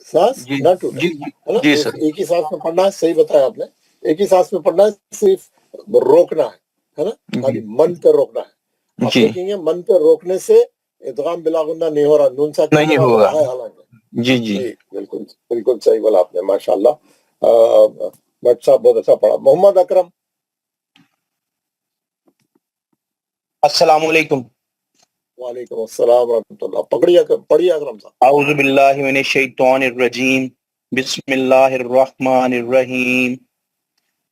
سانس جی نہ ٹوٹے، جی ہے نا؟ جی سر. ایک ہی سانس میں پڑھنا ہے، صحیح بتایا آپ نے. ایک ہی سانس میں پڑھنا ہے، صرف روکنا ہے نا، خالی من پہ روکنا ہے. آپ جی دیکھیں گے من پہ روکنے سے ادغام بلا غنہ نہیں ہو رہا، نون ساکن نہیں بلا ہوگا. ہوا ہے حالانکہ. جی جی جی بالکل بالکل صحیح بولا آپ نے، ماشاء اللہ. بٹ صاحب بہت اچھا پڑھا. محمد اکرم. السلام علیکم. وعلیکم السلام ورحمۃ اللہ. پڑھیے اکرم صاحب. اعوذ باللہ من الشیطان الرجیم بسم اللہ الرحمن الرحیم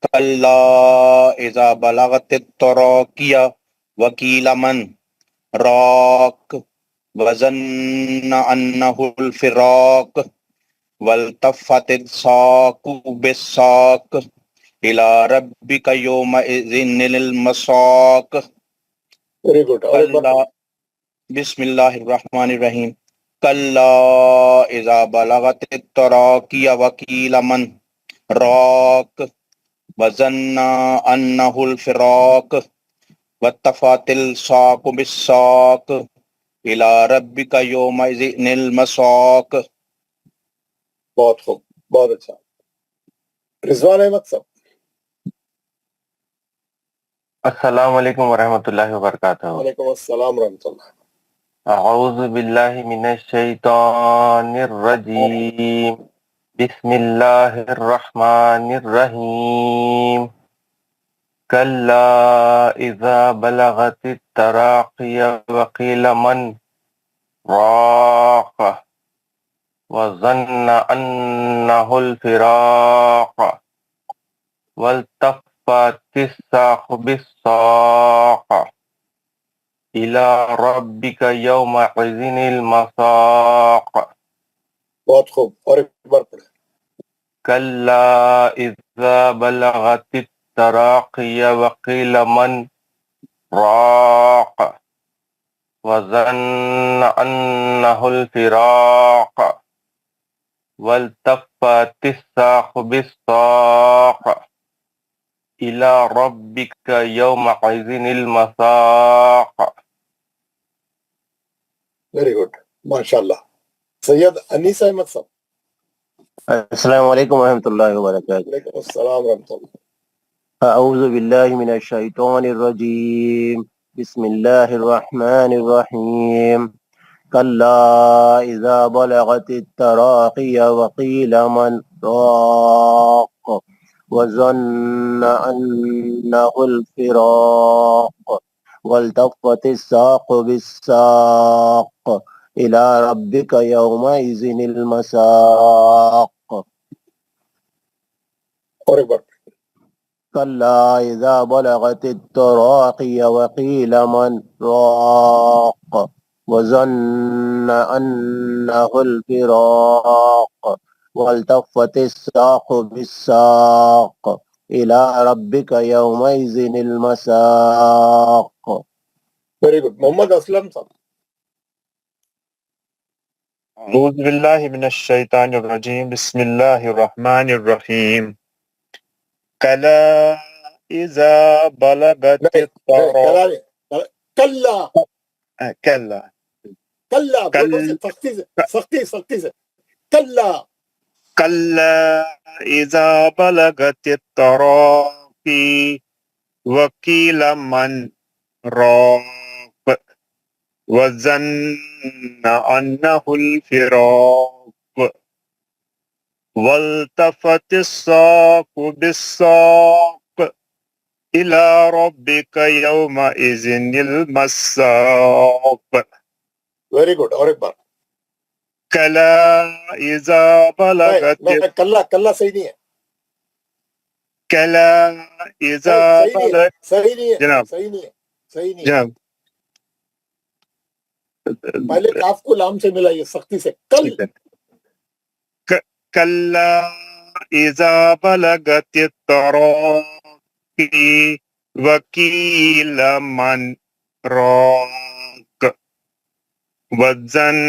کلا اذا بلغت التراقی وقیل من راق وظن انہ الفراق والتفت الساق بالساق الى ربک یومئذ المساق. Very good. اور ایک بار کلا بسم اللہ الرحمن الرحیم کلا اذا بلغت التراقی وقیل من راق وظن انہ الفراق والتفت الساق بالساق الى ربک یومئذ المساق. بہت خوب, بہت اچھا. رضوان احمد صاحب. السلام علیکم ورحمۃ اللہ وبرکاتہ. وعلیکم السلام ورحمۃ اللہ. اعوذ باللہ من الشیطان الرجیم بسم اللہ الرحمن الرحیم کلا اذا بلغت التراقی وقیل من راق وظن انہ الفراق والتفت الساق بالساق الى ربک یومئذ المساق. بہت خوب. اور ایک بار پڑھیں. کلا اذا بلغت التراقی وقیل من راق وظن انہ الفراق والتفت الساق بالساق الى ربک یومئذ المساق. ویری گڈ, ماشاء اللہ. سید انیس احمد صاحب. السلام علیکم ورحمۃ اللہ وبرکاتہ. وعلیکم السلام ورحمۃ اللہ. اعوذ باللہ من الشیطان الرجیم بسم اللہ الرحمن الرحیم کلا اذا بلغت التراقی وقیل من راق وظن انہ الفراق والتفت الساق بالساق الى ربک یومئذ المساق. اور ایک بار. کلا اذا بلغت التراقی وقیل من راق وظن انہ الفراق والتفت الساق بالساق الى ربک یومئذ المساق. Very good. محمد اسلم صاحب. اعوذ باللہ من الشیطان الرجیم بسم اللہ الرحمن الرحیم کلا اذا بلغت التراقی کلا کلا کلا سختی سے کلا کلا اذا بلغت التراقی وقیل من راق وظن انہ الفراق والتفت الساق بالساق الى ربک یومئذ المساق. Very good. اور ایک بار. کلا اذا بلغت کلا صحیح نہیں ہے. کلا اذا بلغت صحیح نہیں ہے. جناب صحیح نہیں ہے. جناب پہلے کاف کو لام سے ملائیے سختی سے. کلا اذا بلغت التراقی وقیل من راق وظن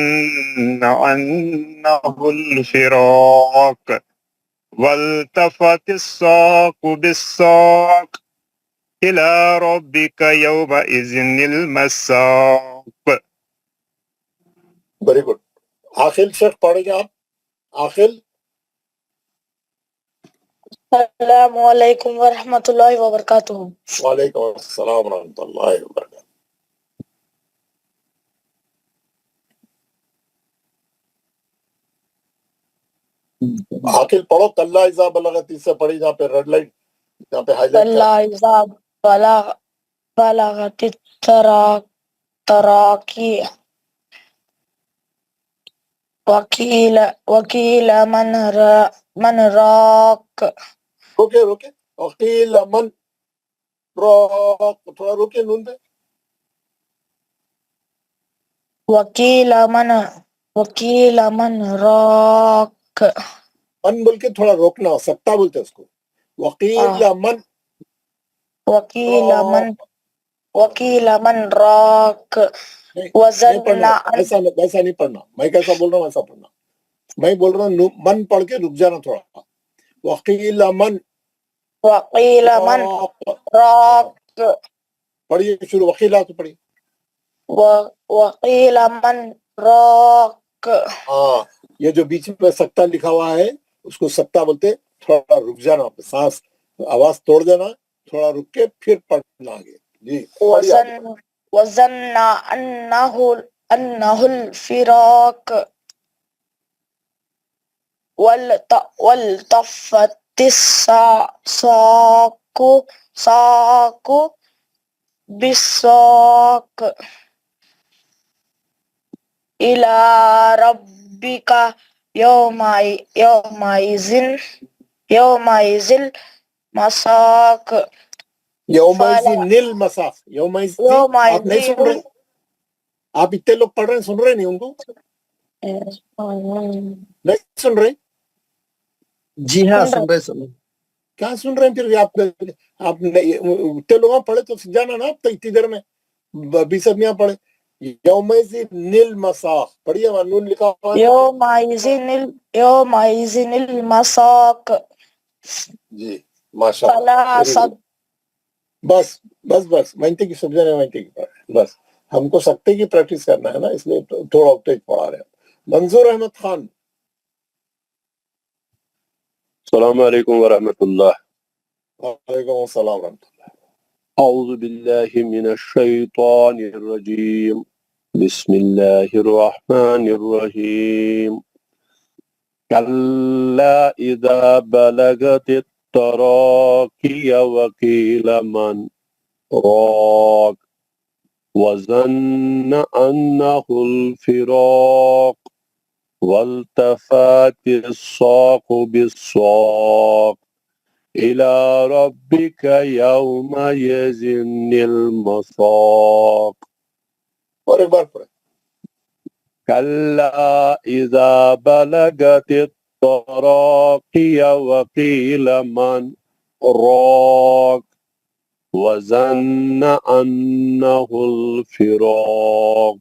انہ الفراق والتفت الساق بالساق الى ربک یومئذ المساق. Very good. عاقل شیخ پڑھیں گے آپ. عاقل. السلام علیکم ورحمۃ اللہ وبرکاتہ. وعلیکم السلام ورحمۃ اللہ وبرکاتہ. عاقل پڑھو. کلا اذا بلغت سے پڑھی جہاں پہ ریڈ لائٹ, جہاں پہ ہائی لائٹ. کلا اذا بلغت التراقی التراقي وقيل من راق روکے وقیل من راق، تھوڑا روکے نون پہ. وقيل من راق. من بول کے تھوڑا روکنا، سکتا بولتے اس کو. وقیل من وقيل من راق نہیں پڑھنا، ایسا نہیں پڑھنا. میں کیسا بول رہا ہوں ایسا پڑھنا. میں بول رہا ہوں من پڑھ کے رک جانا تھوڑا. وقیل من راق. پڑھیے شروع، وقیلہ تو پڑھیے. وقيل من راق. ہاں، یہ جو بیچ میں سکتا لکھا ہوا ہے اس کو سکتا بولتے. تھوڑا رک جانا، سانس آواز توڑ دینا، تھوڑا رک کے پھر پڑھنا آگے. جی وظن أنه الفراق والتفت الساق بالساق إلى ربك يومئذ المساق. المساق. آپ نہیں سن رہے؟ آپ اتنے لوگ پڑھ رہے ہیں، سن رہے نہیں ان کو؟ نہیں سن رہے؟ جی ہاں سن رہے. کیا سن رہے ہیں پھر؟ آپ اتنے لوگ پڑھے تو جانا نا. اب تک اتنی دیر میں 20 آدمیاں پڑھے. یومئذ المساق پڑھیے، وہاں نون لکھا ہوا ہے. يومئذ المساق. جی ماشاء اللہ. بس مہینتے کی سمجھا نہیں، مہینتے کی بس ہم کو سکتے کی پریکٹس کرنا ہے نا، اس لیے تھوڑا تیز پڑھا رہے ہیں. منظور احمد خان. السلام علیکم ورحمۃ اللہ. وعلیکم السلام ورحمۃ اللہ. اعوذ باللہ من الشیطان الرجیم. بسم اللہ الرحمن الرحیم. کلا اذا بلغت التراقی وقیل من راق وظن انه الفراق والتفت الساق بالساق إلى ربك يومئذ المساق. اور ایک بار پڑھیں. كلا إذا بلغت التراقي وقيل من راق وظن أنه الفراق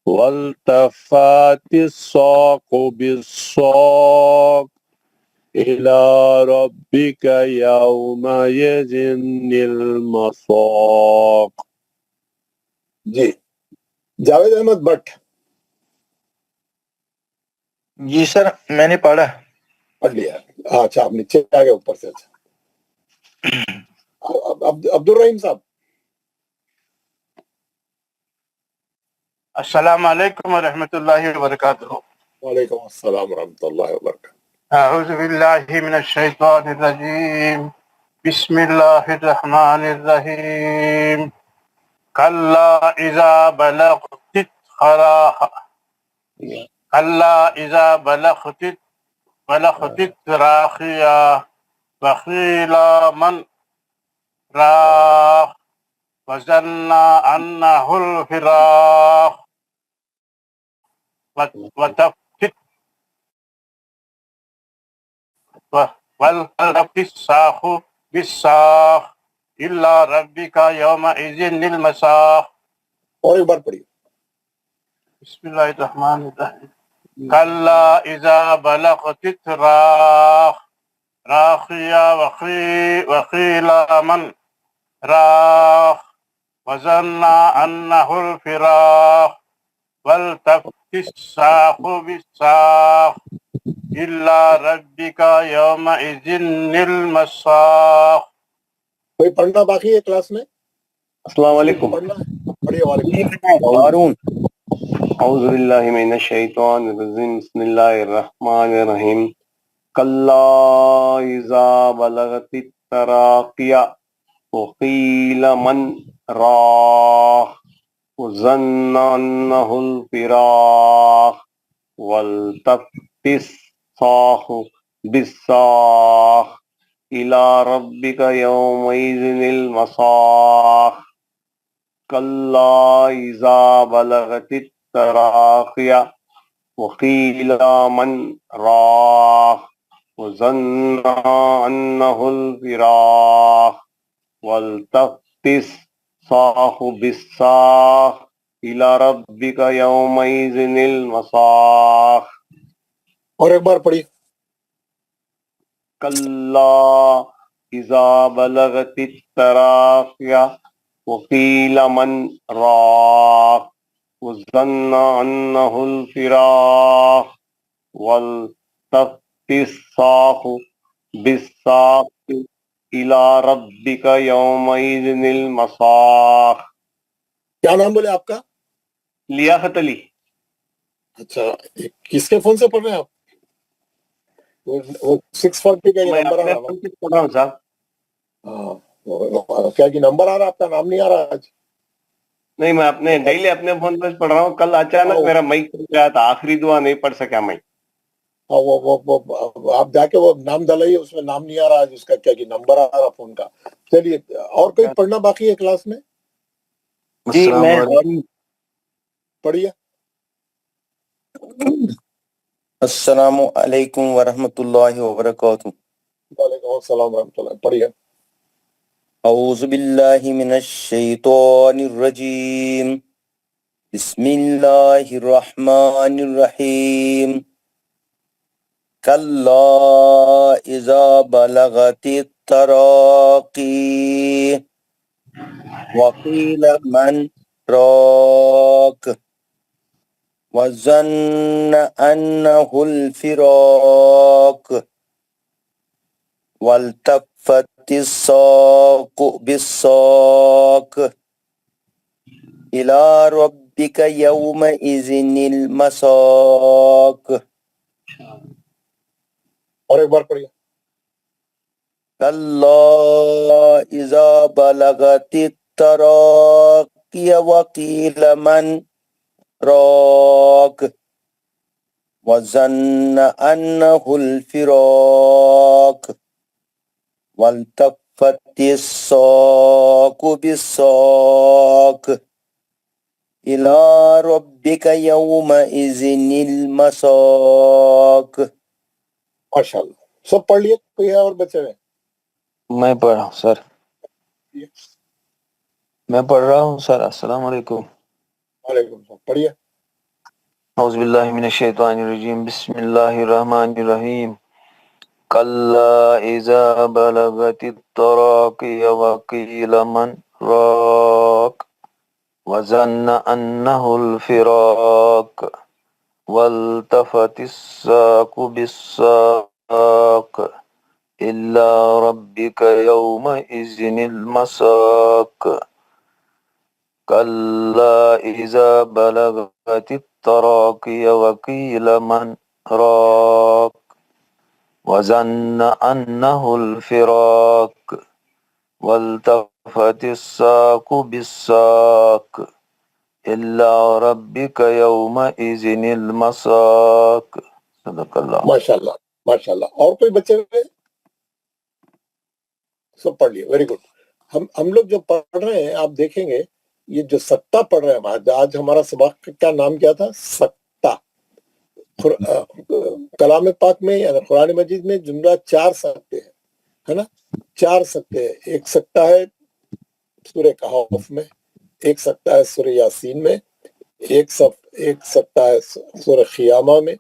والتفت الساق بالساق إلى ربك يومئذ المساق. جی جاوید احمد بٹ. جی سر میں نے پڑھا. پڑھ لیا. اچھا آپ نیچے آ گئے اوپر سے. اچھا عبد الرحیم صاحب. السلام علیکم ورحمۃ اللہ وبرکاتہ. وعلیکم السلام ورحمۃ اللہ وبرکاتہ. اعوذ باللہ من الشیطان الرجیم. بسم اللہ الرحمن الرحیم. کلا اذا بلغت التراقی وقیل من راق وظن انه الفراق والتفت الساق بالساق إلى ربك يومئذ المساق. اور ایک بار پڑھیے. بسم اللہ الرحمن الرحیم. کلا اذا بلغت التراقی وقیل من راق وظن انه الفراق والتفت الساق بالساق إلى ربك يومئذ المساق. کوئی پڑھنا باقی ہے کلاس میں؟ السلام علیکم. پڑھیے. وعلیکم. ہارون. اعوذ باللہ من الشیطان الرجیم. بسم اللہ الرحمن الرحیم. کلا اذا بلغت التراقی وقیل من راق وظن أنه الفراق والتفت الساق بالساق إلى ربك يومئذ المساق كلا إذا بلغت التراقي وقيل من راق وظن أنه الفراق والتفت الساق بالساق إلى ربك يومئذ المساق. اور ایک بار پڑھیے. كلا إذا بلغت التراقي وقيل من راق وظن أنه الفراق والتفت الساق بالساق إلى ربك يومئذ المساق. کیا نام بولے آپ کا؟ لیاقت علی. اچھا کس کے فون سے پڑھ رہے ہیں آپ؟ وہ 640 کا یہ میں نمبر آ اپنے رہا فون سے پڑھ رہا ہوں صاحب. ہے کیا کہ نمبر آ رہا ہے، آپ کا نام نہیں آ رہا آج؟ نہیں میں اپنے ڈیلی اپنے فون پہ پڑھ رہا ہوں. کل اچانک میرا مائک کھل گیا تھا، آخری دعا نہیں پڑھ سکا میں. وہ آپ جا کے وہ نام ڈالائیے، اس میں نام نہیں آ رہا آج اس کا، کیا کہ نمبر آ رہا فون کا. چلیے اور کوئی پڑھنا باقی ہے کلاس میں؟ جی میں پڑھیے. السلام علیکم ورحمۃ اللہ وبرکاتہ. وعلیکم السلام ورحمۃ اللہ. پڑھیے. اعوذ باللہ من الشیطان الرجیم بسم اللہ الرحمن الرحیم کلا اذا بلغت التراقی وقیل من راق وظن انه الفراق والتفت الساق بالساق إلى ربك يومئذ المساق. اور ایک بار پڑھیے. كلا إذا بلغت التراقي وقيل من راق وظن أنه الفراق والتفت الساق بالساق إلى ربك يومئذ المساق. ماشاء اللہ. سب پڑھ لیے؟ کوئی ہے اور بچے ہوئے؟ میں پڑھ رہا ہوں سر. میں پڑھ رہا ہوں سر. السلام علیکم. وعلیکم السلام. پڑھیے. اعوذ باللہ من الشیطان الرجیم بسم اللہ الرحمن الرحیم کلا اذا بلغت التراقی وقیل من راق وظن انه الفراق والتفت الساق بالساق إلى ربك يومئذ المساق كلا إذا بلغت التراقي وقيل من راق وظن أنه الفراق والتفت الساق بالساق إلى ربك يومئذ المساق. صدق اللہ. ماشاء اللہ ماشاء اللہ. اور کوئی بچے ہوئے؟ سب پڑھ لیے. Very good. ہم لوگ جو پڑھ رہے ہیں آپ دیکھیں گے یہ جو سکتہ پڑھ رہے ہیں آج ہمارا سبق کا کیا نام کیا تھا؟ سکتہ. کلام پاک میں یعنی قرآن مجید میں جملہ 4 سکتے ہیں ہے نا. 4 سکتے ہیں. ایک سکتہ ہے سورہ کہف میں، ایک سکتہ ہے سورہ یاسین میں، ایک سکتہ ہے سورہ قیامہ میں،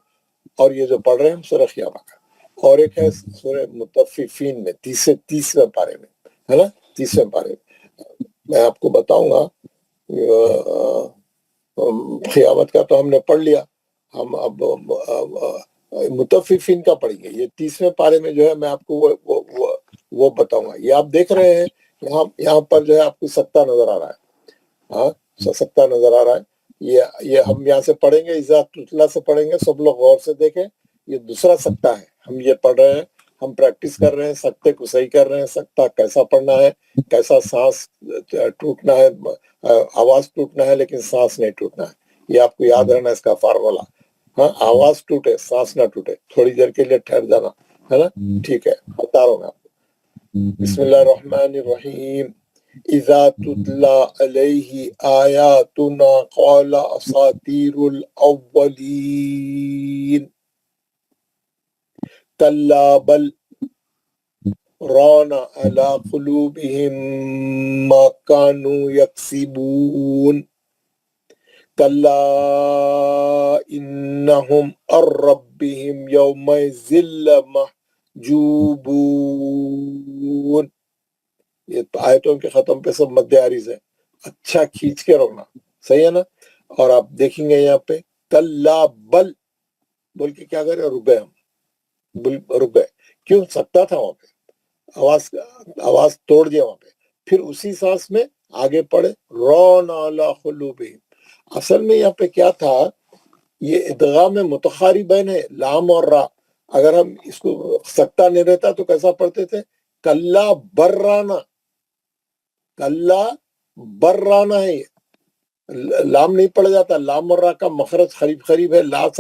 اور یہ جو پڑھ رہے ہیں ہم سورہ قیامہ کا، اور ایک ہے سورہ مطففین میں 30ویں پارے میں ہے نا. 30ویں پارے میں آپ کو بتاؤں گا. قیامت کا تو ہم نے پڑھ لیا، ہم اب مطففین کا پڑھیں گے. یہ 30ویں پارے میں جو ہے میں آپ کو وہ بتاؤں گا. یہ آپ دیکھ رہے ہیں یہاں پر جو ہے آپ کو سکتہ نظر آ رہا ہے. ہاں سکتہ نظر آ رہا ہے. یہ ہم یہاں سے پڑھیں گے، اذا تتلی سے پڑھیں گے. سب لوگ غور سے دیکھیں، یہ دوسرا سکتہ ہے. ہم یہ پڑھ رہے ہیں ہم پریکٹس کر رہے ہیں سکتے کو صحیح کر رہے ہیں سکتا کیسا پڑھنا ہے کیسا سانس ٹوٹنا ہے آواز ٹوٹنا ہے لیکن سانس نہیں ٹوٹنا ہے یہ آپ کو یاد رہنا اس کا فارمولا ہاں آواز ٹوٹے سانس نہ ٹوٹے تھوڑی دیر کے لیے ٹھہر جانا ہے نا ٹھیک ہے بتا رہا ہوں میں آپ کو بسم اللہ الرحمن الرحیم اذا تتلا علیہ آیاتنا قال اساطیر الاولین کلا بل ران على قلوبهم ما كانوا يكسبون كلا إنهم عن ربهم يومئذ لمحجوبون یہ آیتوں کے ختم پہ سب مد عارض ہے اچھا کھینچ کے رونا صحیح ہے نا اور آپ دیکھیں گے یہاں پہ کلا بل بول کے کیا کرے رک گئے ہم رک گئے کیوں سکتا تھا وہاں پہ آواز توڑ دیا وہاں پہ پھر اسی سانس میں آگے پڑھے رون علی قلوبہم اصل میں یہاں پہ کیا تھا یہ ادغام متقاربین ہے لام اور را اگر ہم اس کو سکتا نہیں رہتا تو کیسا پڑھتے تھے کلا برانا ہے یہ لام نہیں پڑھ جاتا لام اور را کا مخرج قریب ہے لام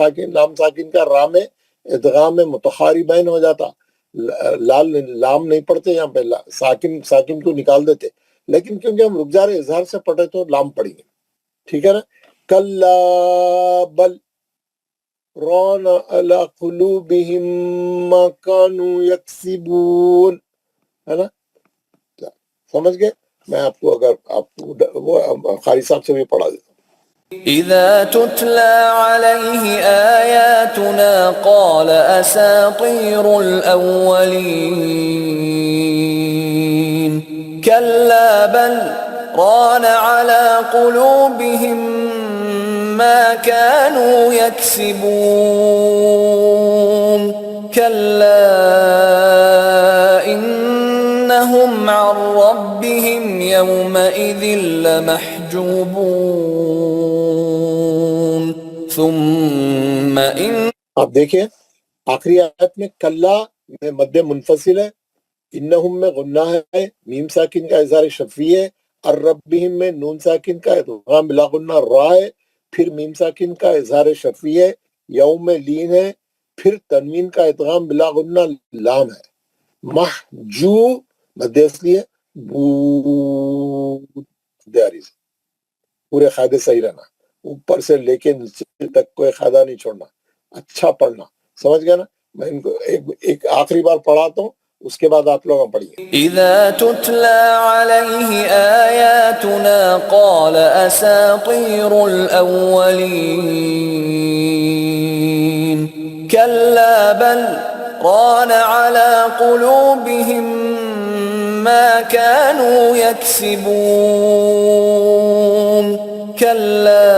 ساکن کا را میں ادغام متقاربین ہو جاتا لام نہیں پڑھتے یہاں پہ ساکن کو نکال دیتے لیکن کیونکہ ہم رک جا رہے اظہار سے پڑھے تو لام پڑھیں گے ٹھیک ہے نا کلا بل ران علی قلوبہم ما کانوا یکسبون ہے نا سمجھ گئے میں آپ کو اگر آپ وہ قاری صاحب سے بھی پڑھا دیتا ہوں إذا تتلى عليه آياتنا قال أساطير الأولين كلا بل ران على قلوبهم ما كانوا يكسبون كلا إنهم عن ربهم يومئذ لمحجوبون ثم إن آپ دیکھیں آخری آیت میں کلا میں مد منفصل ہے انہم میں غنہ ہے میم ساکن کا اظہار شفیع ہے الربہم میں نون ساکن کا ادغام بلا غنہ را ہے پھر میم ساکن کا اظہار شفیع ہے یوم میں لین ہے پھر تنوین کا ادغام بلا غنہ لام ہے محجو مد اصلی ہے پورے قاعدے صحیح رہنا اوپر سے لے کے نیچے تک کوئی قاعدہ نہیں چھوڑنا اچھا پڑھنا سمجھ گیا نا میں ان کو ایک آخری بار پڑھاتا ہوں اس کے بعد آپ لوگ پڑھیے إذا تتلى عليه آياتنا قال أساطير الأولين كلا بل ران على قلوبهم ما كانوا يكسبون كلا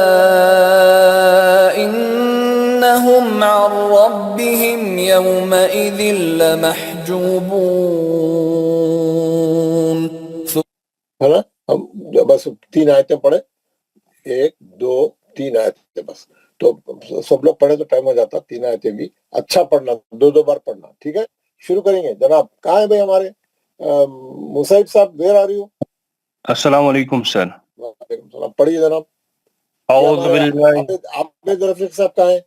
إنهم عن ربهم يومئذ لمحجوبون ہے نا ہم بس 3 آیتیں پڑھے 1 2 3 آیتیں بس تو سب لوگ پڑھے تو ٹائم ہو جاتا 3 آیتیں بھی اچھا پڑھنا 2 بار پڑھنا ٹھیک ہے شروع کریں گے جناب کہاں ہے بھائی ہمارے مصعب صاحب ویئر آ رہی ہو السلام علیکم سر وعلیکم السلام پڑھیے جناب اعوذ باللہ عابد رفیق صاحب کہاں ہیں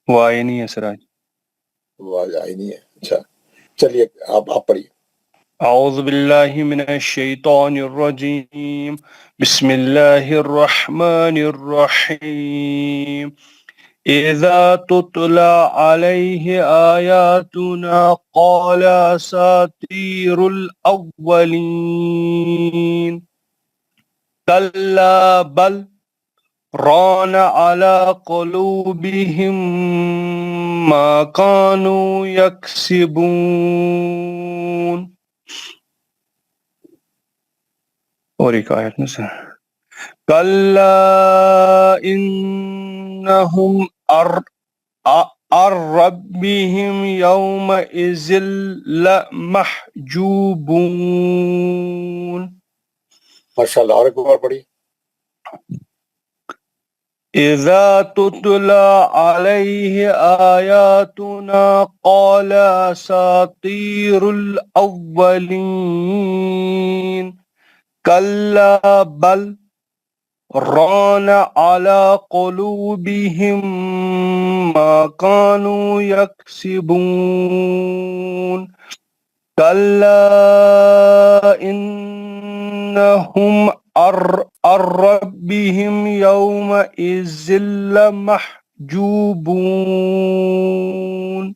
وہ آئے نہیں ہے سر آج آواز آئی نہیں ہے اچھا چلیے آپ پڑھیے اعوذ باللہ من الشیطان الرجیم بسم اللہ الرحمن الرحیم اذا تتلى عليه آیاتنا قال اساطیر الاولین کلا بل ران على قلوبهم ما كانوا يكسبون اور ایک آیت میں سے کلا انہم عن ربهم يومئذ لمحجوبون ماشاء اللہ اور ایک بار پڑھیے إذا تتلى عليه آياتنا قال أساطير الأولين كلا بل ران على قلوبهم ما كانوا يكسبون كلا إنهم عن ربهم يومئذ لمحجوبون.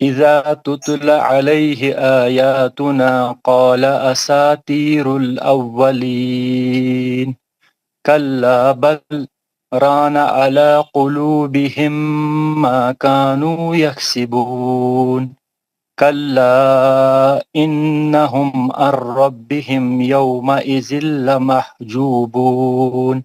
إذا تتلى عليه آياتنا قال أساطير الأولين كلا بل ران على قلوبهم ما كانوا يكسبون كلا إنهم عن ربهم يومئذ لمحجوبون.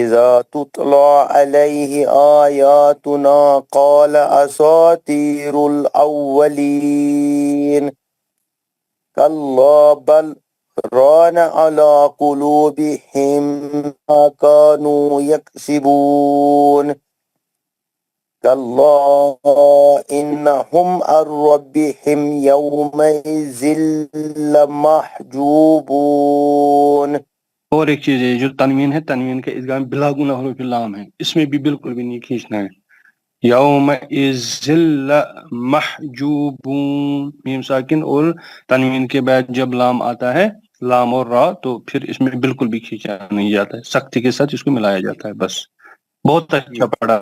إذا تتلى عليه آياتنا قال أساطير الأولين كلا بل ران على قلوبهم ما كانوا يكسبون كلا إنهم عن ربهم يومئذ لمحجوبون. اور ایک چیز ہے جو تنوین ہے، تنوین کا ادغام بلا گناہ حروف لام ہے، اس میں بھی بالکل بھی نہیں کھینچنا ہے. یوم ذل محجوبون، میم ساکن اور تنوین کے بعد جب لام آتا ہے، لام اور را، تو پھر اس میں بالکل بھی کھینچا نہیں جاتا ہے، سختی کے ساتھ اس کو ملایا جاتا ہے. بس بہت اچھا پڑھا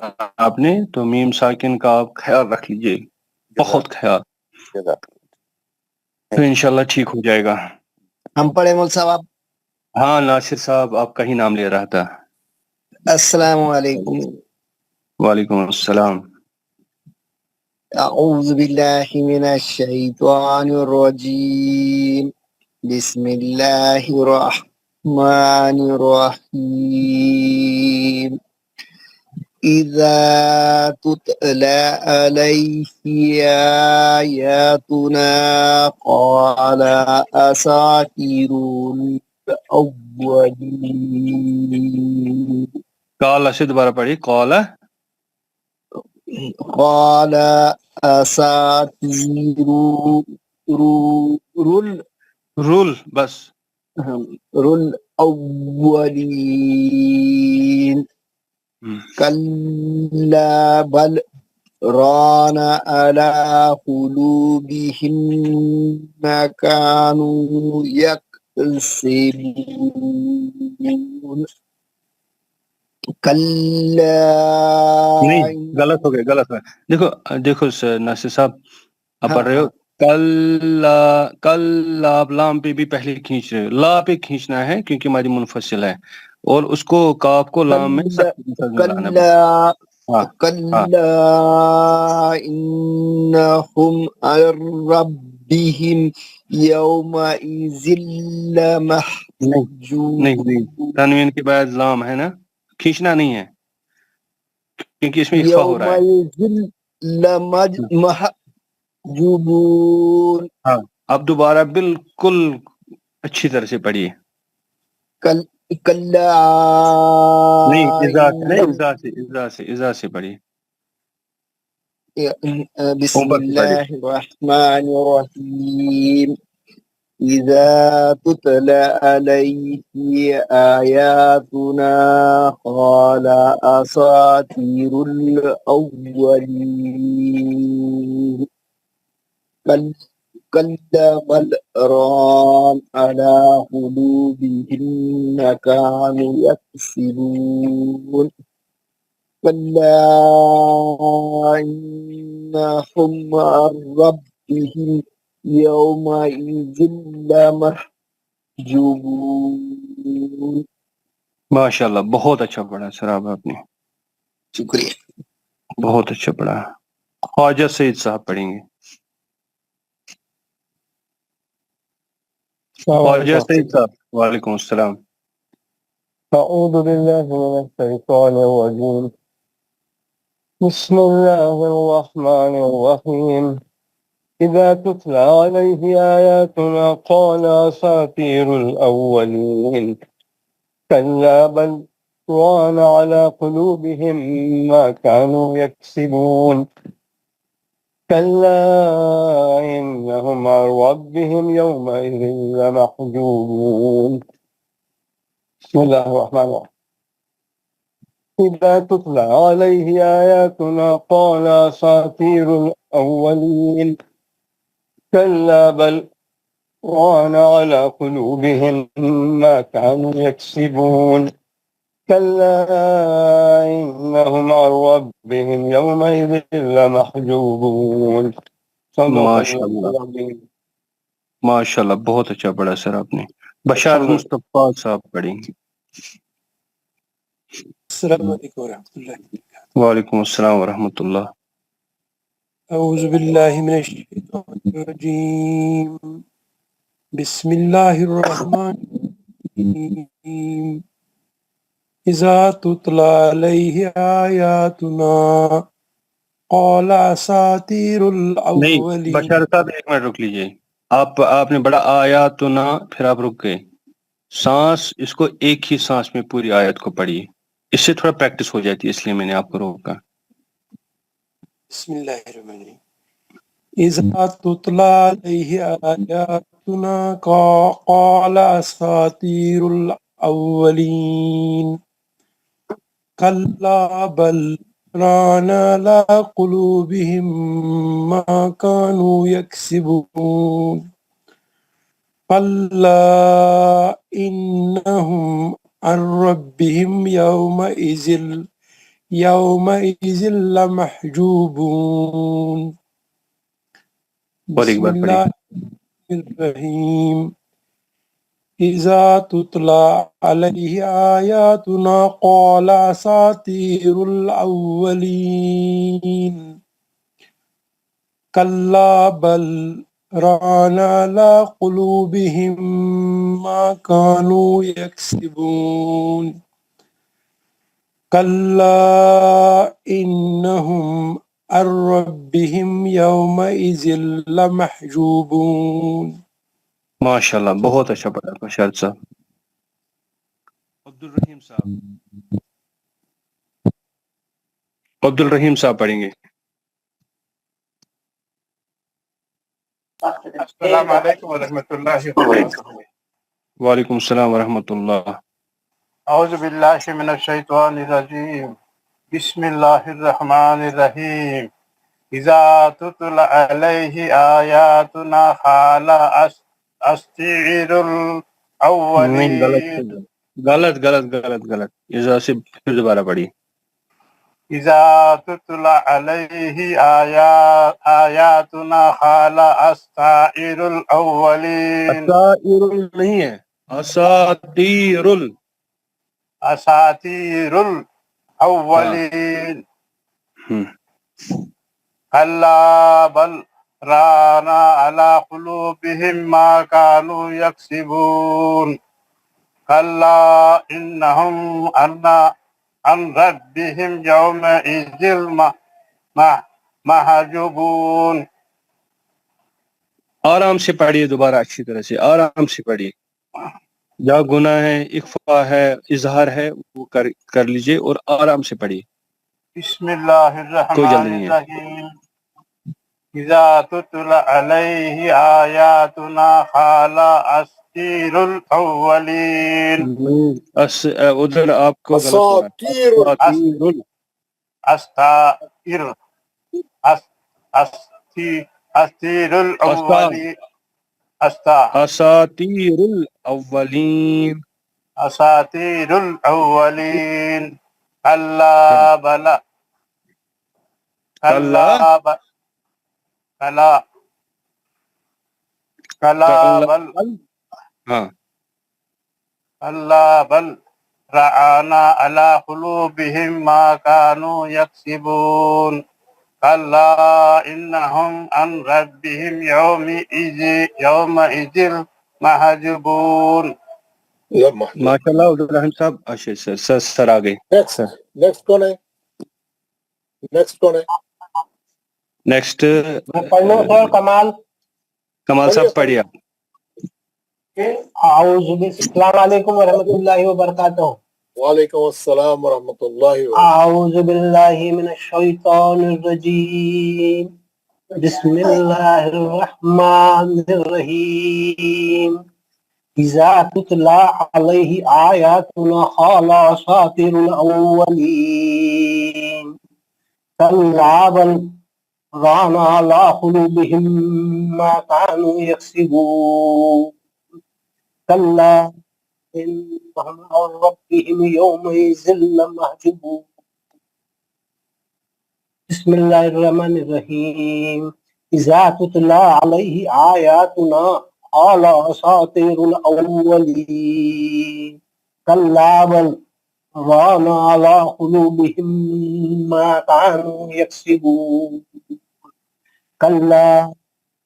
آپ نے. تو میم ساکن کا آپ خیال رکھ لیجئے، بہت خیال، تو انشاءاللہ ٹھیک ہو جائے گا. ہم پڑھے مول صاحب. ہاں ناصر صاحب آپ کا ہی نام لے رہا تھا. السلام علیکم. وعلیکم السلام. اعوذ باللہ من الشیطان الرجیم. بسم اللہ الرحمن الرحیم. اذا تتلى عليه آیاتنا قال اساطیر الاولین. کالا سے دوبارہ پڑھی، کالا قال اساطیر رول بس الاولین کلا بل ران على قلوبهم ما كانوا يكسبون. نہیں، غلط ہو گیا، غلط ہو گیا. دیکھو ناصر صاحب آپ پڑھ رہے ہو کل آپ لام پہ بھی پہلے کھینچ رہے ہو، لا پہ کھینچنا ہے کیونکہ ہماری منفصل ہے، اور اس کو کاف کو لام میں کلا انہم عن ربہم یومئذ لمحجوبون. نہیں، تنوین کے بعد لام ہے نا، کھینچنا نہیں ہے کیونکہ اس میں اخفا ہو رہا ہے. لمحجوبون. ہاں اب دوبارہ بالکل اچھی طرح سے پڑھیے. کلا نہیں، اذا سے پڑھیے. بسم اللہ الرحمن الرحیم. اذا تتلى عليه آیاتنا قال اساطیر الاولین كلا بل ران على قلوبهم ما كانوا يكسبون. كلا إنهم عن ربهم يومئذ لمحجوبون. ماشاء اللہ، بہت اچھا پڑھا سر آپ نے، شکریہ، بہت اچھا پڑھا. خواجہ سعید صاحب پڑھیں گے. خواجہ سعید صاحب. وعلیکم السلام. أعوذ بالله من الشيطان الرجيم. بسم الله الرحمن الرحيم. إذا تتلى عليه آياتنا قال أساطير الأولين كلا بل ران على قلوبهم ما كانوا يكسبون. كلا إنهم عن ربهم يومئذ لمحجوبون. بسم الله الرحمن الرحيم. إذا تتلى عليه آياتنا قال أساطير الأولين كلا بل ران على قلوبهم ما كانوا يكسبون. كلا إنهم عن ربهم يومئذ لمحجوبون. ماشاء اللہ، ماشاء اللہ، بہت اچھا پڑھا سر آپ نے. بشار مصطفیٰ صاحب پڑھیں گے. السلام علیکم ورحمۃ اللہ. وعلیکم السلام ورحمۃ اللہ. اعوذ باللہ من الشیطان الرجیم. بسم اللہ الرحمن الرحیم. إذا تتلى عليه آياتنا قال أساطير نہیں الأولين. بشار صاحب ایک منٹ رک لیجئے. آپ نے بڑا آیات تو نہ، پھر آپ رک گئے. سانس اس کو ایک ہی سانس میں پوری آیت کو پڑھیے، اس سے تھوڑا پریکٹس ہو جاتی ہے، اس لیے میں نے آپ کو روکا. بسم الله الرحمن الرحيم. إذا تتلى عليه آياتنا قال أساطير الأولين. كلا بل ران على قلوبهم ما كانوا يكسبون. كلا إنهم عن ربهم يومئذ لمحجوبون. اور ایک بسم بار الله پڑھیے. الرحيم. إذا تتلى عليه آياتنا قال أساطير الأولين. كلا بل ران على قلوبهم ما كانوا يكسبون. كلا إنهم عن ربهم يومئذ لمحجوبون. ماشاء اللہ، بہت اچھا پڑھا بشار صاحب. عبدالرحیم صاحب پڑھیں گے. السلام علیکم ورحمۃ اللہ وبرکاتہ. وعلیکم السلام ورحمۃ اللہ. اعوذ باللہ من الشیطان الرجیم. بسم اللہ الرحمن الرحیم. اذا تتلى علیہ آیاتنا قال اساطیر نہیں، الاولین. غلط. اذا سے پھر دوبارہ پڑھی. اذا تتلى علیہ آیاتنا قال اساطیر الاولین. اساطیر نہیں ہے، اساطیر اساطیر الاولین. کلا بل ران على قلوبهم ما كانوا يكسبون. کلا انهم عن ربهم يومئذ محجوبون. آرام سے پڑھیے، دوبارہ اچھی طرح سے آرام سے پڑھیے. جہاں گناہ ہے، اخفا ہے، اظہار ہے، وہ کر لیجئے اور آرام سے پڑھیے. بسم اللہ کوئی الرحمن جلدی نہیں ہے. الرحیم. اذا تتلى علیہ آیاتنا قال اساطیر الاولین. ادھر آپ کو غلط ہو رہا ہے. اساطیر الاولین. اساطیر الاولین. اساطیر الاولین. کلا بل ہاں، کلا بل رعانا على قلوبهم ما كانوا يكسبون. كلا إنهم عن ربهم يومئذ محجوبون. ماشاء اللہ. عبدالرحیم صاحب اچھے سر آ گئے. نیکسٹ کون ہے؟ نیکسٹ پڑھنے سر کمال صاحب پڑھیے آپ. السلام علیکم ورحمۃ اللہ وبرکاتہ. وعلیکم السلام ورحمۃ اللہ وبرکاتہ. اعوذ باللہ من الشیطان الرجیم. بسم اللہ الرحمن الرحیم. اذا تتلى علیہ آیاتنا قال اساطیر الاولین. کلا بل ران على قلوبهم ما كانوا يكسبون. كلا إنهم عن ربهم يومئذ لمحجوبون. بسم الله الرحمن الرحيم. إذا تتلى عليه آياتنا قال أساطير الأولين. كلا بل ران على قلوبهم ما كانوا يكسبون. كلا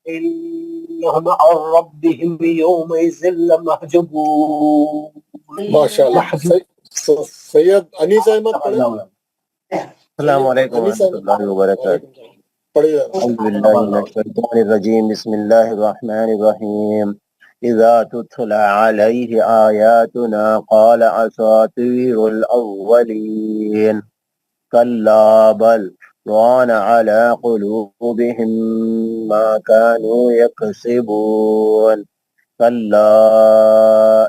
إنهم عن ربهم يومئذ لمحجوبون. ماشاء اللہ، سید انیس احمد پڑھے. السلام علیکم ورحمۃ اللہ وبرکاتہ. اعوذ باللہ من الشیطان الرجیم. بسم اللہ الرحمن الرحیم. اذا تتلى عليه آیاتنا قال اساطیر الاولین کلا بل ران على قلوبهم ما كانوا يكسبون كلا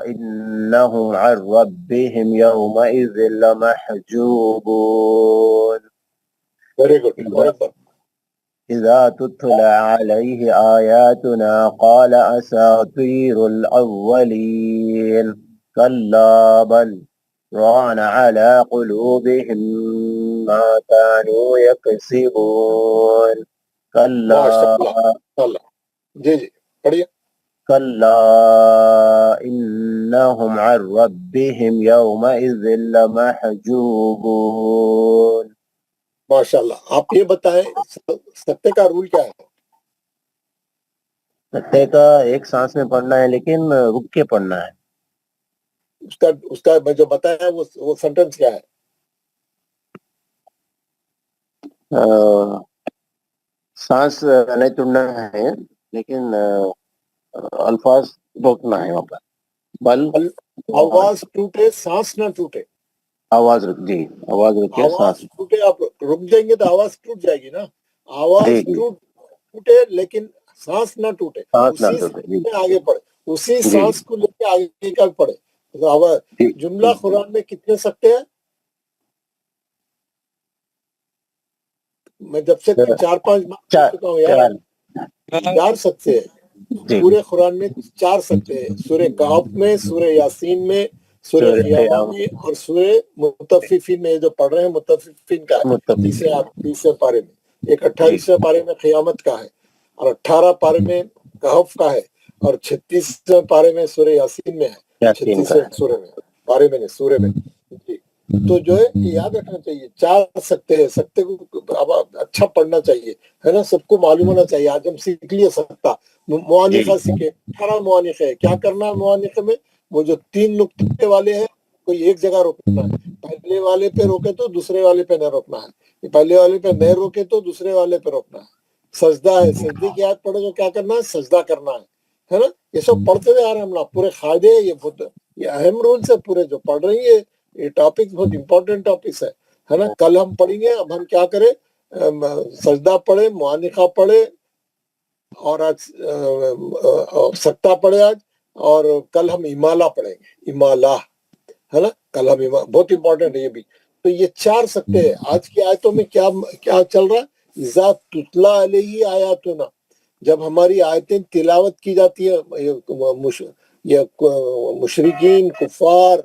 إنهم عن ربهم يومئذ لمحجوبون. Very good. إذا تتلى عليه آياتنا قال أساطير الأولين كلا بل ران على قلوبهم ما كانوا يكسبون كلا جی پڑھیے. كلا إنهم عن ربهم يومئذ لمحجوبون. ماشاء اللہ. آپ یہ بتائیں سکتے کا رول کیا ہے؟ سکتے کا ایک سانس میں پڑھنا ہے لیکن رک کے پڑھنا ہے. اس کا میں جو بتایا وہ سینٹنس کیا ہے؟ سانس نہیں توڑنا ہے لیکن الفاظ روکنا ہے وہاں پر. بل آواز ٹوٹے سانس نہ ٹوٹے. آواز رک جی آواز رکے آواز ٹوٹے. آپ رک جائیں گے تو آواز ٹوٹ جائے گی نا. آواز ٹوٹے لیکن سانس نہ ٹوٹے. اسی آگے پڑھے. اسی سانس کو لے کے آگے کا پڑھے. جملہ قرآن میں کتنے سکتے ہیں؟ میں جب سے 4-5 بار چکا ہوں یار. 4 سکتے ہیں پورے قرآن میں. 4 سکتے ہیں. سورہ کہف میں، سورہ یاسین میں، سورہ قیامہ میں اور سورہ مطففین میں. جو پڑھ رہے ہیں مطففین کا ہے 30 پارے میں. ایک 28 پارے میں قیامت کا ہے اور 18 پارے میں کہف کا ہے اور 36 پارے میں سورہ یاسین میں ہے. 36 سورے میں پارے میں نہیں سورے میں. جی تو جو ہے یاد رکھنا چاہیے 4 سکتے ہیں. سکتے کو اچھا پڑھنا چاہیے ہے نا. سب کو معلوم ہونا چاہیے. آج ہم سیکھ لیے سکتا. موانقہ سیکھے. 18 موانقہ ہے. کیا کرنا ہے موانقہ میں؟ وہ جو 3 نقطے والے ہیں کوئی ایک جگہ روکنا ہے. پہلے والے پہ روکے تو دوسرے والے پہ نہ روکنا ہے. پہلے والے پہ نہیں روکے تو دوسرے والے پہ روکنا ہے. سجدہ ہے. سجدے کی آیت پڑھے تو کیا کرنا ہے؟ سجدہ کرنا ہے نا. یہ سب پڑھتے ہوئے آ رہے ہیں ہم لوگ. پورے قاعدے یہ اہم رولز ہے پورے جو پڑھ رہی ہے. یہ ٹاپک بہت امپورٹنٹ ٹاپکس ہے نا. کل ہم پڑھیں گے. اب ہم کیا کریں؟ سجدہ پڑھے، موانقہ پڑھے اور آج سکتہ پڑھے آج. اور کل ہم امالہ پڑھیں گے. امالہ ہے نا. کل ہم بہت امپورٹنٹ ہے یہ بھی. تو یہ 4 سکتے ہیں. آج کی آیتوں میں کیا چل رہا ہے؟ اذا تتلی علیہ آیاتنا. جب ہماری آیتیں تلاوت کی جاتی ہے یہ مشرکین کفار